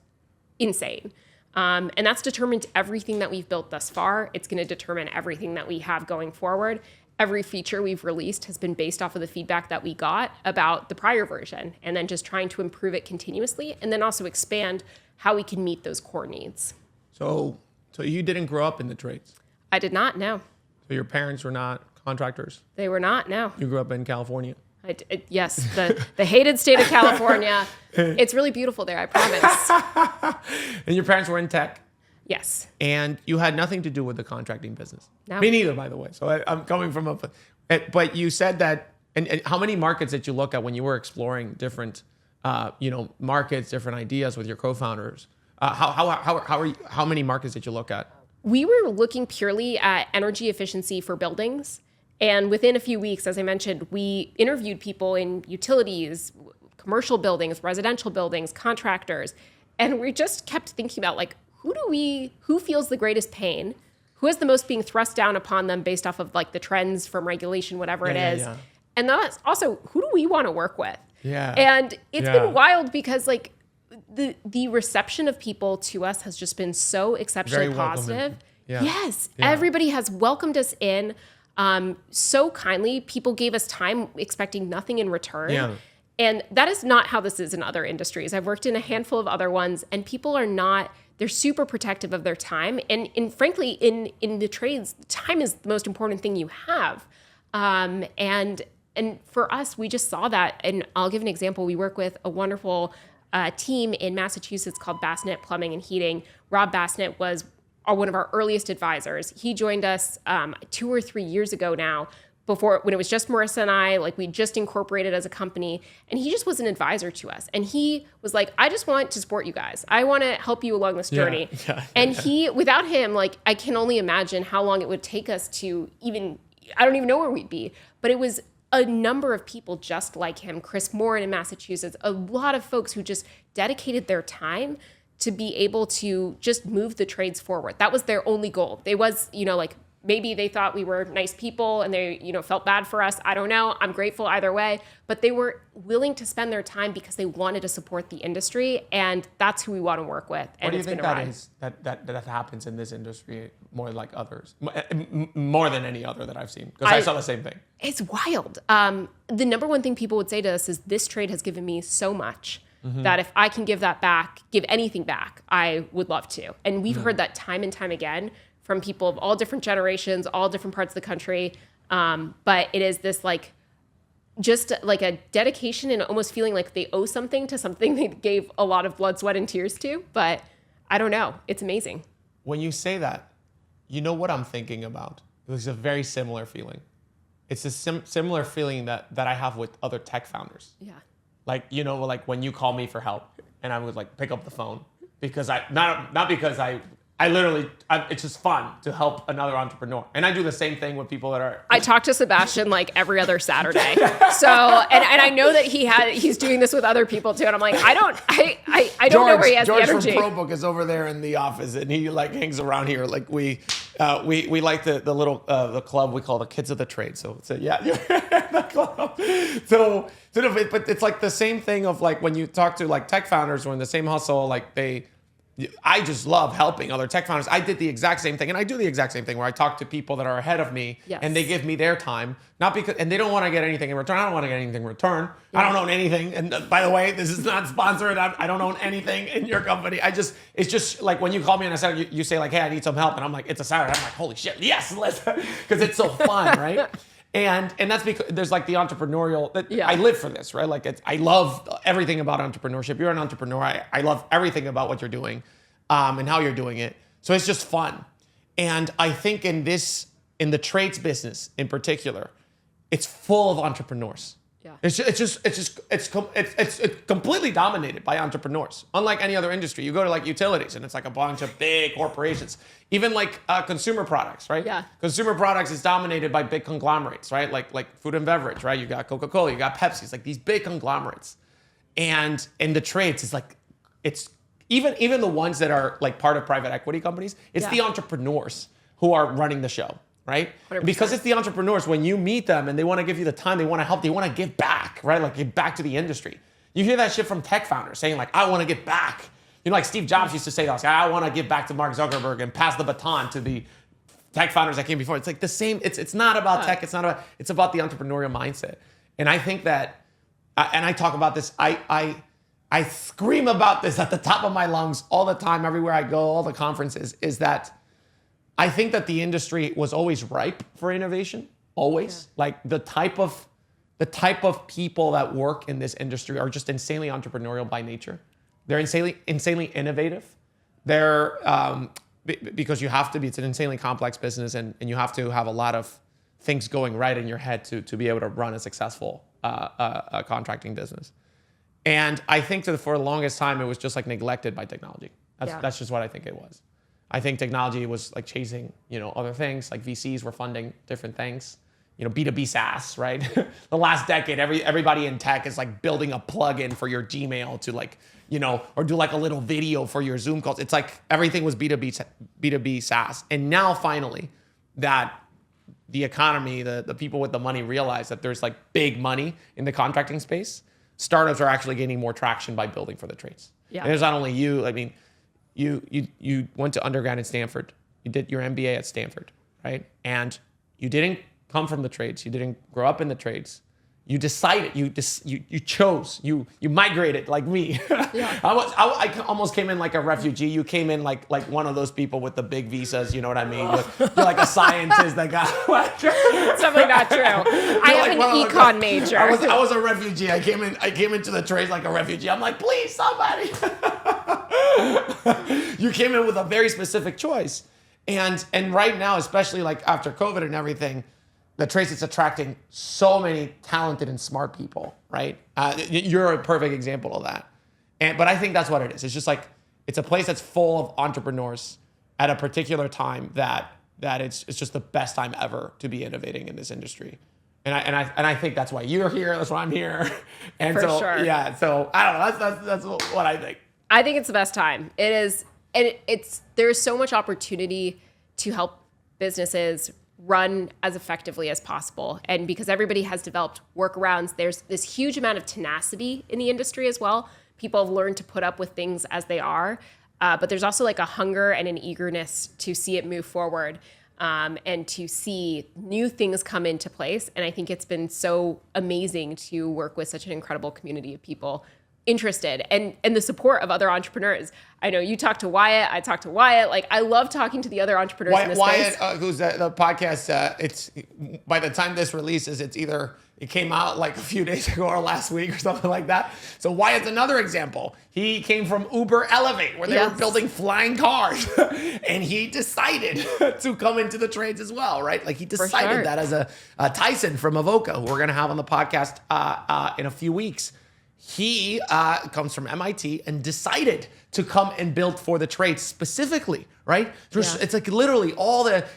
insane. And that's determined everything that we've built thus far. It's going to determine everything that we have going forward. Every feature we've released has been based off of the feedback that we got about the prior version, and then just trying to improve it continuously, and then also expand how we can meet those core needs. So you didn't grow up in the trades? I did not, no. So your parents were not contractors? They were not, no. You grew up in California? Yes, the hated state of California. It's really beautiful there, I promise. And your parents were in tech? Yes. And you had nothing to do with the contracting business? No. Me neither, by the way. So I'm coming from but you said that, and how many markets did you look at when you were exploring different, markets, different ideas with your co-founders? How many markets did you look at? We were looking purely at energy efficiency for buildings. And within a few weeks, as I mentioned, we interviewed people in utilities, commercial buildings, residential buildings, contractors. And we just kept thinking about who feels the greatest pain? Who has the most being thrust down upon them based off of the trends from regulation, whatever it is. Yeah. And that's also, who do we want to work with? Yeah. And it's been wild because the reception of people to us has just been so exceptionally positive. Yeah. Yes. Yeah. Everybody has welcomed us in so kindly. People gave us time expecting nothing in return. Yeah. And that is not how this is in other industries. I've worked in a handful of other ones, and people are not, they're super protective of their time. And frankly, in the trades, time is the most important thing you have. And for us, we just saw that. And I'll give an example. We work with a wonderful team in Massachusetts called Bassnett Plumbing and Heating. Rob Bassnett was one of our earliest advisors. He joined us 2 or 3 years ago now, when it was just Marissa and I, we just incorporated as a company, and he just was an advisor to us. And he was like, I just want to support you guys. I want to help you along this journey. Yeah. And without him, I can only imagine how long it would take us to I don't even know where we'd be. But it was a number of people just like him, Chris Morin in Massachusetts, a lot of folks who just dedicated their time to be able to just move the trades forward. That was their only goal. They was, maybe they thought we were nice people and they, felt bad for us. I don't know. I'm grateful either way. But they were willing to spend their time because they wanted to support the industry, and that's who we want to work with. And what do you think that happens in this industry more like others, more than any other that I've seen? Because I saw the same thing. It's wild. The number one thing people would say to us is, this trade has given me so much. Mm-hmm. That if I can give anything back, I would love to. And we've heard that time and time again from people of all different generations, all different parts of the country. But it is this just a dedication and almost feeling like they owe something to something they gave a lot of blood, sweat, and tears to. But I don't know. It's amazing. When you say that, you know what I'm thinking about? It's a very similar feeling. It's a similar feeling that I have with other tech founders. Yeah. When you call me for help and I would pick up the phone because not because I literally, it's just fun to help another entrepreneur. And I do the same thing with people that are... I talk to Sebastian every other Saturday. So, and I know that he's doing this with other people too. And I'm I don't know where he has the energy. George from ProBook is over there in the office and he hangs around here. We like the little, the club we call the Kids of the Trade. So yeah, the club. But it's the same thing of when you talk to tech founders who are in the same hustle, I just love helping other tech founders. I did the exact same thing, and I do the exact same thing where I talk to people that are ahead of me, yes. And they give me their time, and they don't want to get anything in return. I don't want to get anything in return. Yeah. I don't own anything. And by the way, this is not sponsored. I don't own anything in your company. It's just when you call me on a Saturday, you say hey, I need some help, and I'm it's a Saturday. I'm holy shit, yes, let's, because it's so fun, right? And that's because there's the entrepreneurial, I live for this, right? I love everything about entrepreneurship. You're an entrepreneur. I love everything about what you're doing and how you're doing it. So it's just fun. And I think in the trades business in particular, it's full of entrepreneurs. Yeah. It's completely dominated by entrepreneurs. Unlike any other industry, you go to utilities and it's a bunch of big corporations. Even consumer products, right? Yeah. Consumer products is dominated by big conglomerates, right? Like food and beverage, right? You got Coca-Cola, you got Pepsi. It's these big conglomerates. And in the trades, it's even the ones that are part of private equity companies. It's the entrepreneurs who are running the show. Right? 100%. Because it's the entrepreneurs, when you meet them and they want to give you the time, they want to help, they want to give back, right? Give back to the industry. You hear that shit from tech founders saying I want to give back. like Steve Jobs used to say, like, I want to give back to Mark Zuckerberg and pass the baton to the tech founders that came before. It's like the same. It's not about tech. It's about the entrepreneurial mindset. And I think that, and I talk about this. I scream about this at the top of my lungs all the time, everywhere I go, all the conferences. Is that I think that the industry was always ripe for innovation. Always, like the type of people that work in this industry are just insanely entrepreneurial by nature. They're insanely innovative. They're because you have to be. It's an insanely complex business, and you have to have a lot of things going right in your head to be able to run a successful contracting business. And I think for the longest time it was just like neglected by technology. That's just what I think it was. I think technology was like chasing, other things. Like VCs were funding different things. B2B SaaS, right? The last decade, everybody in tech is like building a plugin for your Gmail to like, or do like a little video for your Zoom calls. It's like everything was B2B SaaS. And now finally that the economy, the people with the money realize that there's like big money in the contracting space. Startups are actually gaining more traction by building for the trades. Yeah. And there's not only you, I mean, you went to undergrad in Stanford. You did your MBA at Stanford, right? And you didn't come from the trades. You didn't grow up in the trades. You decided, you chose, you migrated like me. Yeah. I almost came in like a refugee. You came in like one of those people with the big visas, you know what I mean? You're like a scientist that got... It's definitely not true. I have an econ major. I was a refugee. I came into the trades like a refugee. I'm like, please, somebody. You came in with a very specific choice. And right now, especially like after COVID and everything, the trades is attracting so many talented and smart people, right? You're a perfect example of that. But I think that's what it is. It's just like, it's a place that's full of entrepreneurs at a particular time that it's just the best time ever to be innovating in this industry. And I think that's why you're here. That's why I'm here. And For sure. Yeah. So I don't know. That's what I think. I think it's the best time. It is, and there's so much opportunity to help businesses run as effectively as possible. And because everybody has developed workarounds, there's this huge amount of tenacity in the industry as well. People have learned to put up with things as they are. But there's also like a hunger and an eagerness to see it move forward and to see new things come into place. And I think it's been so amazing to work with such an incredible community of people interested and the support of other entrepreneurs. I know you talk to Wyatt, I talk to Wyatt. Like, I love talking to the other entrepreneurs in this space. Wyatt, who's the podcast, it's by the time this releases, it came out like a few days ago or last week or something like that. So Wyatt's another example. He came from Uber Elevate, where they were building flying cars, and he decided to come into the trades as well, right? Like, he decided that as a Tyson from Avoca, who we're going to have on the podcast in a few weeks. He comes from MIT and decided to come and build for the trades specifically, right? It's like literally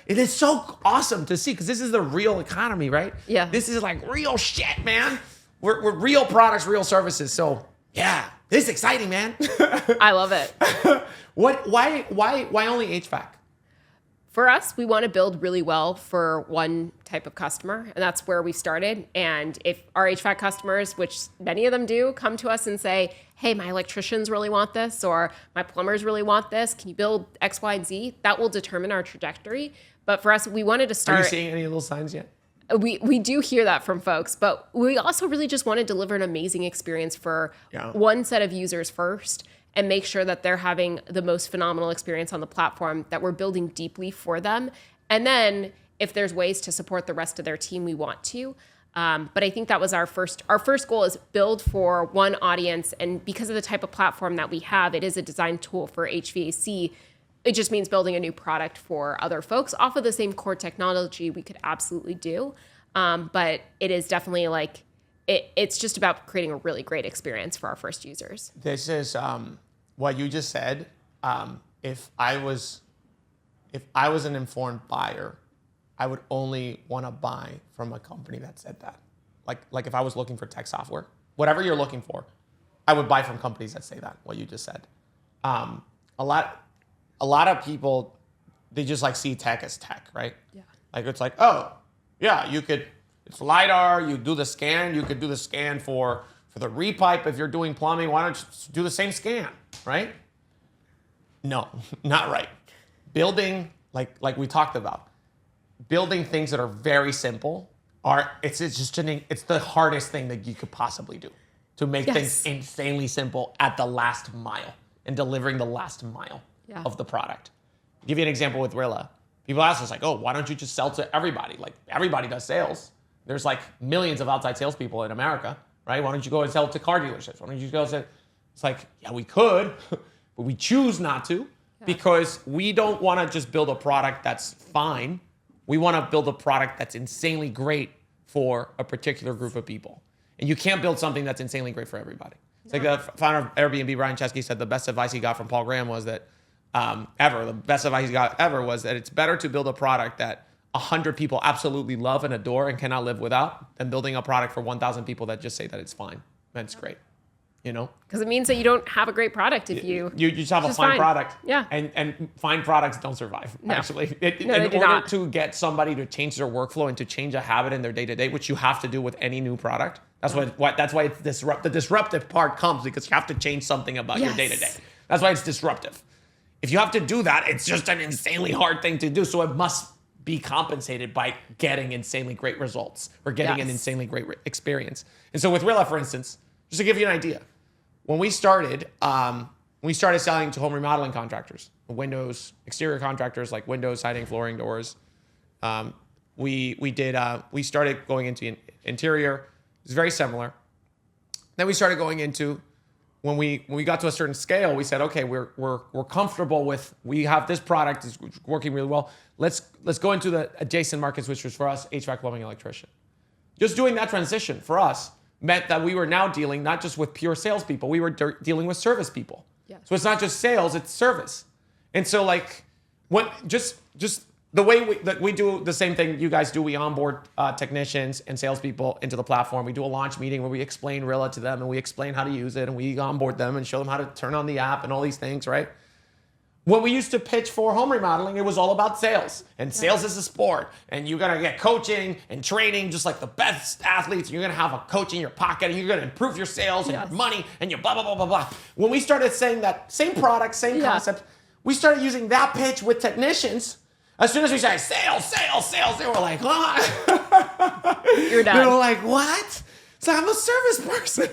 it is so awesome to see because this is the real economy, right? Yeah. This is like real shit, man. We're real products, real services. So yeah, this is exciting, man. I love it. Why only HVAC? For us, we want to build really well for one type of customer, and that's where we started. And if our HVAC customers, which many of them do, come to us and say, hey, my electricians really want this, or my plumbers really want this, can you build X, Y, and Z? That will determine our trajectory. But for us, we wanted to start... Are you seeing any little signs yet? We do hear that from folks, but we also really just want to deliver an amazing experience for one set of users first, and make sure that they're having the most phenomenal experience on the platform, that we're building deeply for them. And then if there's ways to support the rest of their team, we want to. But I think that was our first goal, is build for one audience. And because of the type of platform that we have, it is a design tool for HVAC. It just means building a new product for other folks off of the same core technology we could absolutely do. But it is definitely like, it's just about creating a really great experience for our first users. This is what you just said. If I was an informed buyer, I would only want to buy from a company that said that. Like if I was looking for tech software, whatever you're looking for, I would buy from companies that say that, what you just said. A lot of people, they just like see tech as tech, right? Yeah. Like it's like, oh, yeah, it's LiDAR, you do the scan, you could do the scan for the repipe if you're doing plumbing, why don't you do the same scan, right? No, not right. Building, like we talked about, building things that are very simple it's the hardest thing that you could possibly do, to make things insanely simple at the last mile and delivering the last mile of the product. I'll give you an example with RILLA. People ask us like, oh, why don't you just sell to everybody? Like, everybody does sales. There's like millions of outside salespeople in America, right? Why don't you go and sell to car dealerships? Why don't you go say, it's like, yeah, we could, but we choose not to because we don't want to just build a product that's fine. We want to build a product that's insanely great for a particular group of people. And you can't build something that's insanely great for everybody. It's like the founder of Airbnb, Brian Chesky, said the best advice he got from Paul Graham was that the best advice he got ever was that it's better to build a product that 100 people absolutely love and adore and cannot live without than building a product for 1,000 people that just say that it's fine. That's great. You know? Because it means that you don't have a great product if you just have a fine product. Yeah. And fine products don't survive, actually. In order to get somebody to change their workflow and to change a habit in their day-to-day, which you have to do with any new product, that's why it's the disruptive part comes, because you have to change something about your day-to-day. That's why it's disruptive. If you have to do that, it's just an insanely hard thing to do. So it must be compensated by getting insanely great results or getting an insanely great experience. And so with RILLA, for instance, just to give you an idea, when we started selling to home remodeling contractors, windows, exterior contractors like windows, siding, flooring, doors, we started going into interior. It's very similar. Then we started going into, when we got to a certain scale, we said, okay, we're comfortable with, we have this product is working really well. Let's go into the adjacent markets, which was for us HVAC, plumbing, electrician. Just doing that transition for us meant that we were now dealing not just with pure salespeople, we were dealing with service people. Yeah. So it's not just sales, it's service. And so like, just the way we do the same thing you guys do, we onboard technicians and salespeople into the platform. We do a launch meeting where we explain RILLA to them and we explain how to use it and we onboard them and show them how to turn on the app and all these things, right? When we used to pitch for home remodeling, it was all about sales. And sales is a sport. And you're going to get coaching and training just like the best athletes. You're going to have a coach in your pocket and you're going to improve your sales and your money and your blah, blah, blah, blah, blah. When we started saying that same product, same concept, we started using that pitch with technicians. As soon as we say sales, they were like, what? You're done. They were like, what? So I'm a service person.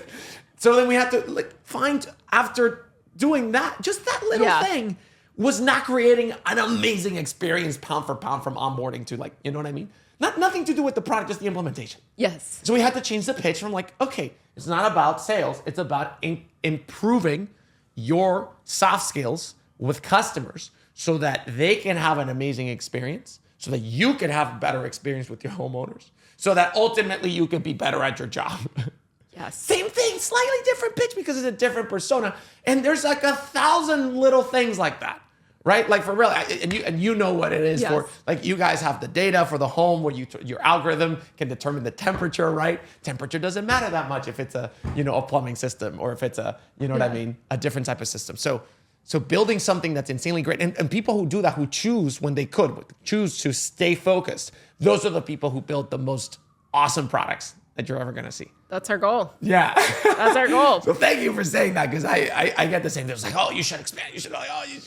So then we had to find, after doing that, just that little thing, was not creating an amazing experience pound for pound from onboarding to you know what I mean? Nothing to do with the product, just the implementation. Yes. So we had to change the pitch from okay, it's not about sales, it's about improving your soft skills with customers so that they can have an amazing experience, so that you can have a better experience with your homeowners, so that ultimately you can be better at your job. Yes. Same thing, slightly different pitch because it's a different persona. And there's 1,000 little things like that. Right? Like for real, and you know what it is for, you guys have the data for the home where your algorithm can determine the temperature, right? Temperature doesn't matter that much if it's a plumbing system or if it's a different type of system. So building something that's insanely great, and people who do that, who choose when they choose to stay focused, those are the people who build the most awesome products that you're ever going to see. That's our goal. Yeah. That's our goal. So thank you for saying that, because I get the same thing. It's like, oh, you should expand. You should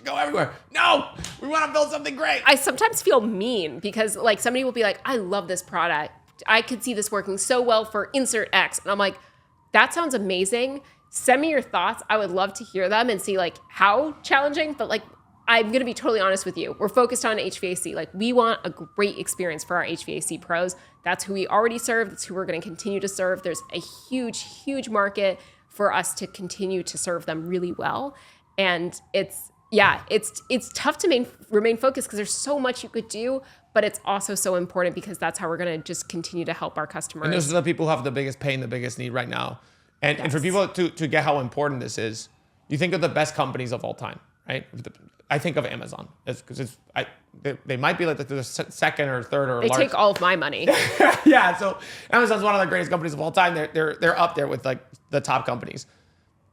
go everywhere. No, we want to build something great. I sometimes feel mean because somebody will be like, I love this product. I could see this working so well for insert X. And I'm like, that sounds amazing. Send me your thoughts. I would love to hear them and see how challenging, but I'm going to be totally honest with you. We're focused on HVAC. We want a great experience for our HVAC pros. That's who we already serve. That's who we're going to continue to serve. There's a huge, huge market for us to continue to serve them really well. And it's tough to remain focused because there's so much you could do, but it's also so important because that's how we're going to just continue to help our customers. And those are the people who have the biggest pain, the biggest need right now. And for people to get how important this is, you think of the best companies of all time, right? I think of Amazon because they might be the second or third or they take all of my money. Yeah, so Amazon's one of the greatest companies of all time. They're up there with the top companies.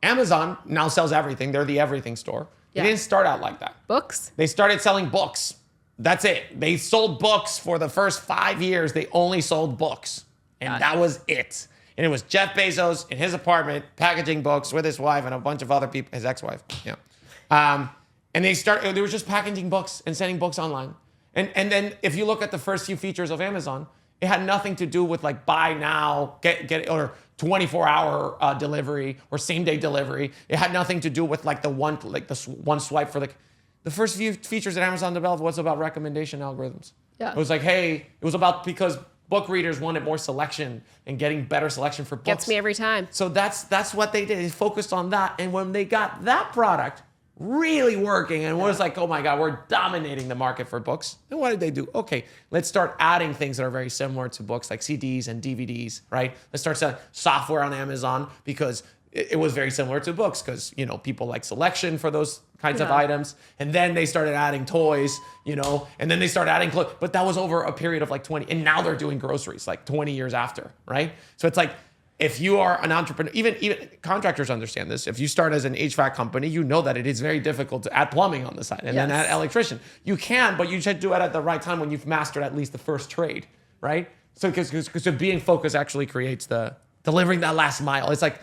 Amazon now sells everything. They're the everything store. They didn't start out like that. Books? They started selling books. That's it. They sold books for the first 5 years. They only sold books, and that was it. And it was Jeff Bezos in his apartment packaging books with his wife and a bunch of other people, his ex-wife. Yeah. And they were just packaging books and sending books online. And then if you look at the first few features of Amazon, it had nothing to do with like buy now, get or 24-hour delivery or same-day delivery. It had nothing to do with like the one swipe for the first few features that Amazon developed was about recommendation algorithms. Yeah. It was like, hey, it was about because book readers wanted more selection and getting better selection for books. Gets me every time. So that's what they did. They focused on that. And when they got that product really working and was like, oh my God, we're dominating the market for books. Then what did they do? Okay, let's start adding things that are very similar to books like CDs and DVDs, right? Let's start selling software on Amazon because it was very similar to books because, you know, people like selection for those kinds of items. And then they started adding toys, you know, and then they started adding clothes. But that was over a period of like 20. And now they're doing groceries like 20 years after, right? So it's like, if you are an entrepreneur, even contractors understand this. If you start as an HVAC company, you know that it is very difficult to add plumbing on the side and then add electrician. You can, but you should do it at the right time when you've mastered at least the first trade, right? So because being focused actually creates the delivering that last mile. It's like,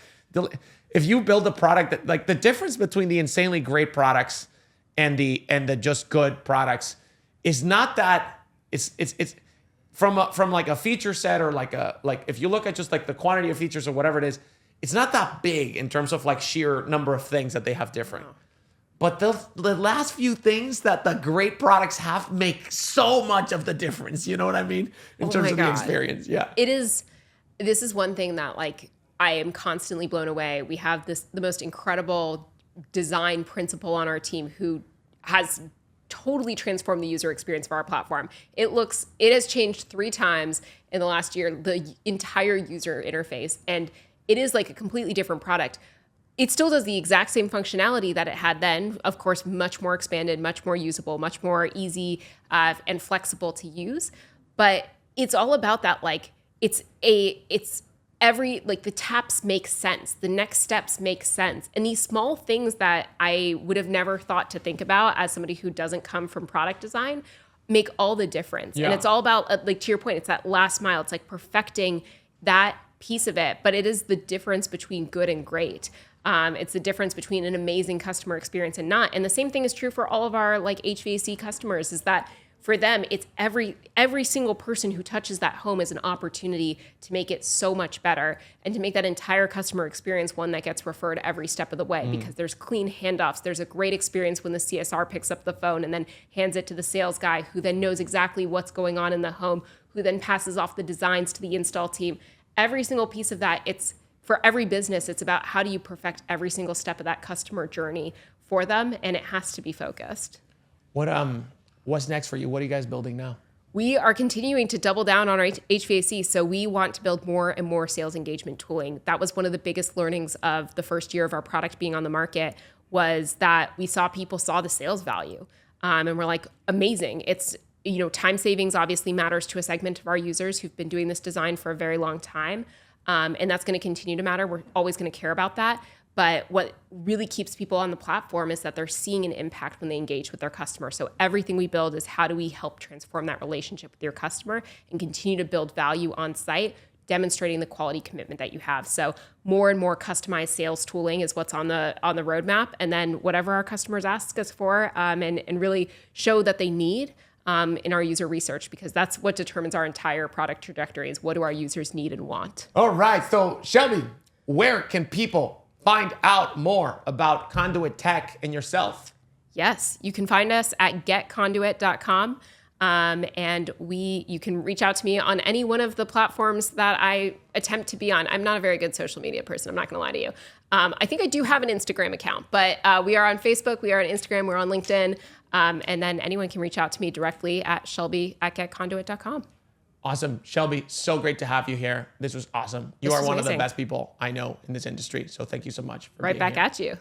if you build a product that like the difference between the insanely great products and the just good products is not that it's from like a feature set or like if you look at just like the quantity of features or whatever it is, it's not that big in terms of like sheer number of things that they have different. But the last few things that the great products have make so much of the difference. You know what I mean? In terms of the experience. Yeah. This is one thing that like I am constantly blown away. We have the most incredible design principal on our team who has totally transformed the user experience of our platform. It has changed 3 times in the last year, the entire user interface, and it is like a completely different product. It still does the exact same functionality that it had then, of course, much more expanded, much more usable, much more easy and flexible to use. But it's all about that, like, the taps make sense. The next steps make sense. And these small things that I would have never thought to think about as somebody who doesn't come from product design make all the difference. Yeah. And it's all about, like, to your point, it's that last mile. It's like perfecting that piece of it, but it is the difference between good and great. It's the difference between an amazing customer experience and not. And the same thing is true for all of our like HVAC customers, is that for them, it's every single person who touches that home is an opportunity to make it so much better and to make that entire customer experience one that gets referred every step of the way, because there's clean handoffs. There's a great experience when the CSR picks up the phone and then hands it to the sales guy, who then knows exactly what's going on in the home, who then passes off the designs to the install team. Every single piece of that, it's for every business, it's about how do you perfect every single step of that customer journey for them, and it has to be focused. What's next for you? What are you guys building now? We are continuing to double down on our HVAC, so we want to build more and more sales engagement tooling. That was one of the biggest learnings of the first year of our product being on the market, was that we saw people saw the sales value, and we're like, amazing. It's, you know, time savings obviously matters to a segment of our users who've been doing this design for a very long time. And that's going to continue to matter. We're always going to care about that. But what really keeps people on the platform is that they're seeing an impact when they engage with their customer. So everything we build is how do we help transform that relationship with your customer and continue to build value on site, demonstrating the quality commitment that you have. So more and more customized sales tooling is what's on the roadmap. And then whatever our customers ask us for, and really show that they need in our user research, because that's what determines our entire product trajectory, is what do our users need and want. All right. So Shelby, where can people find out more about Conduit Tech and yourself? Yes, you can find us at getconduit.com. And you can reach out to me on any one of the platforms that I attempt to be on. I'm not a very good social media person, I'm not gonna lie to you. I think I do have an Instagram account, but we are on Facebook, we are on Instagram, we're on LinkedIn. And then anyone can reach out to me directly at shelby@getconduit.com. Awesome. Shelby, so great to have you here. This was awesome. You are one of the best people I know in this industry. So thank you so much for being here. Right back at you.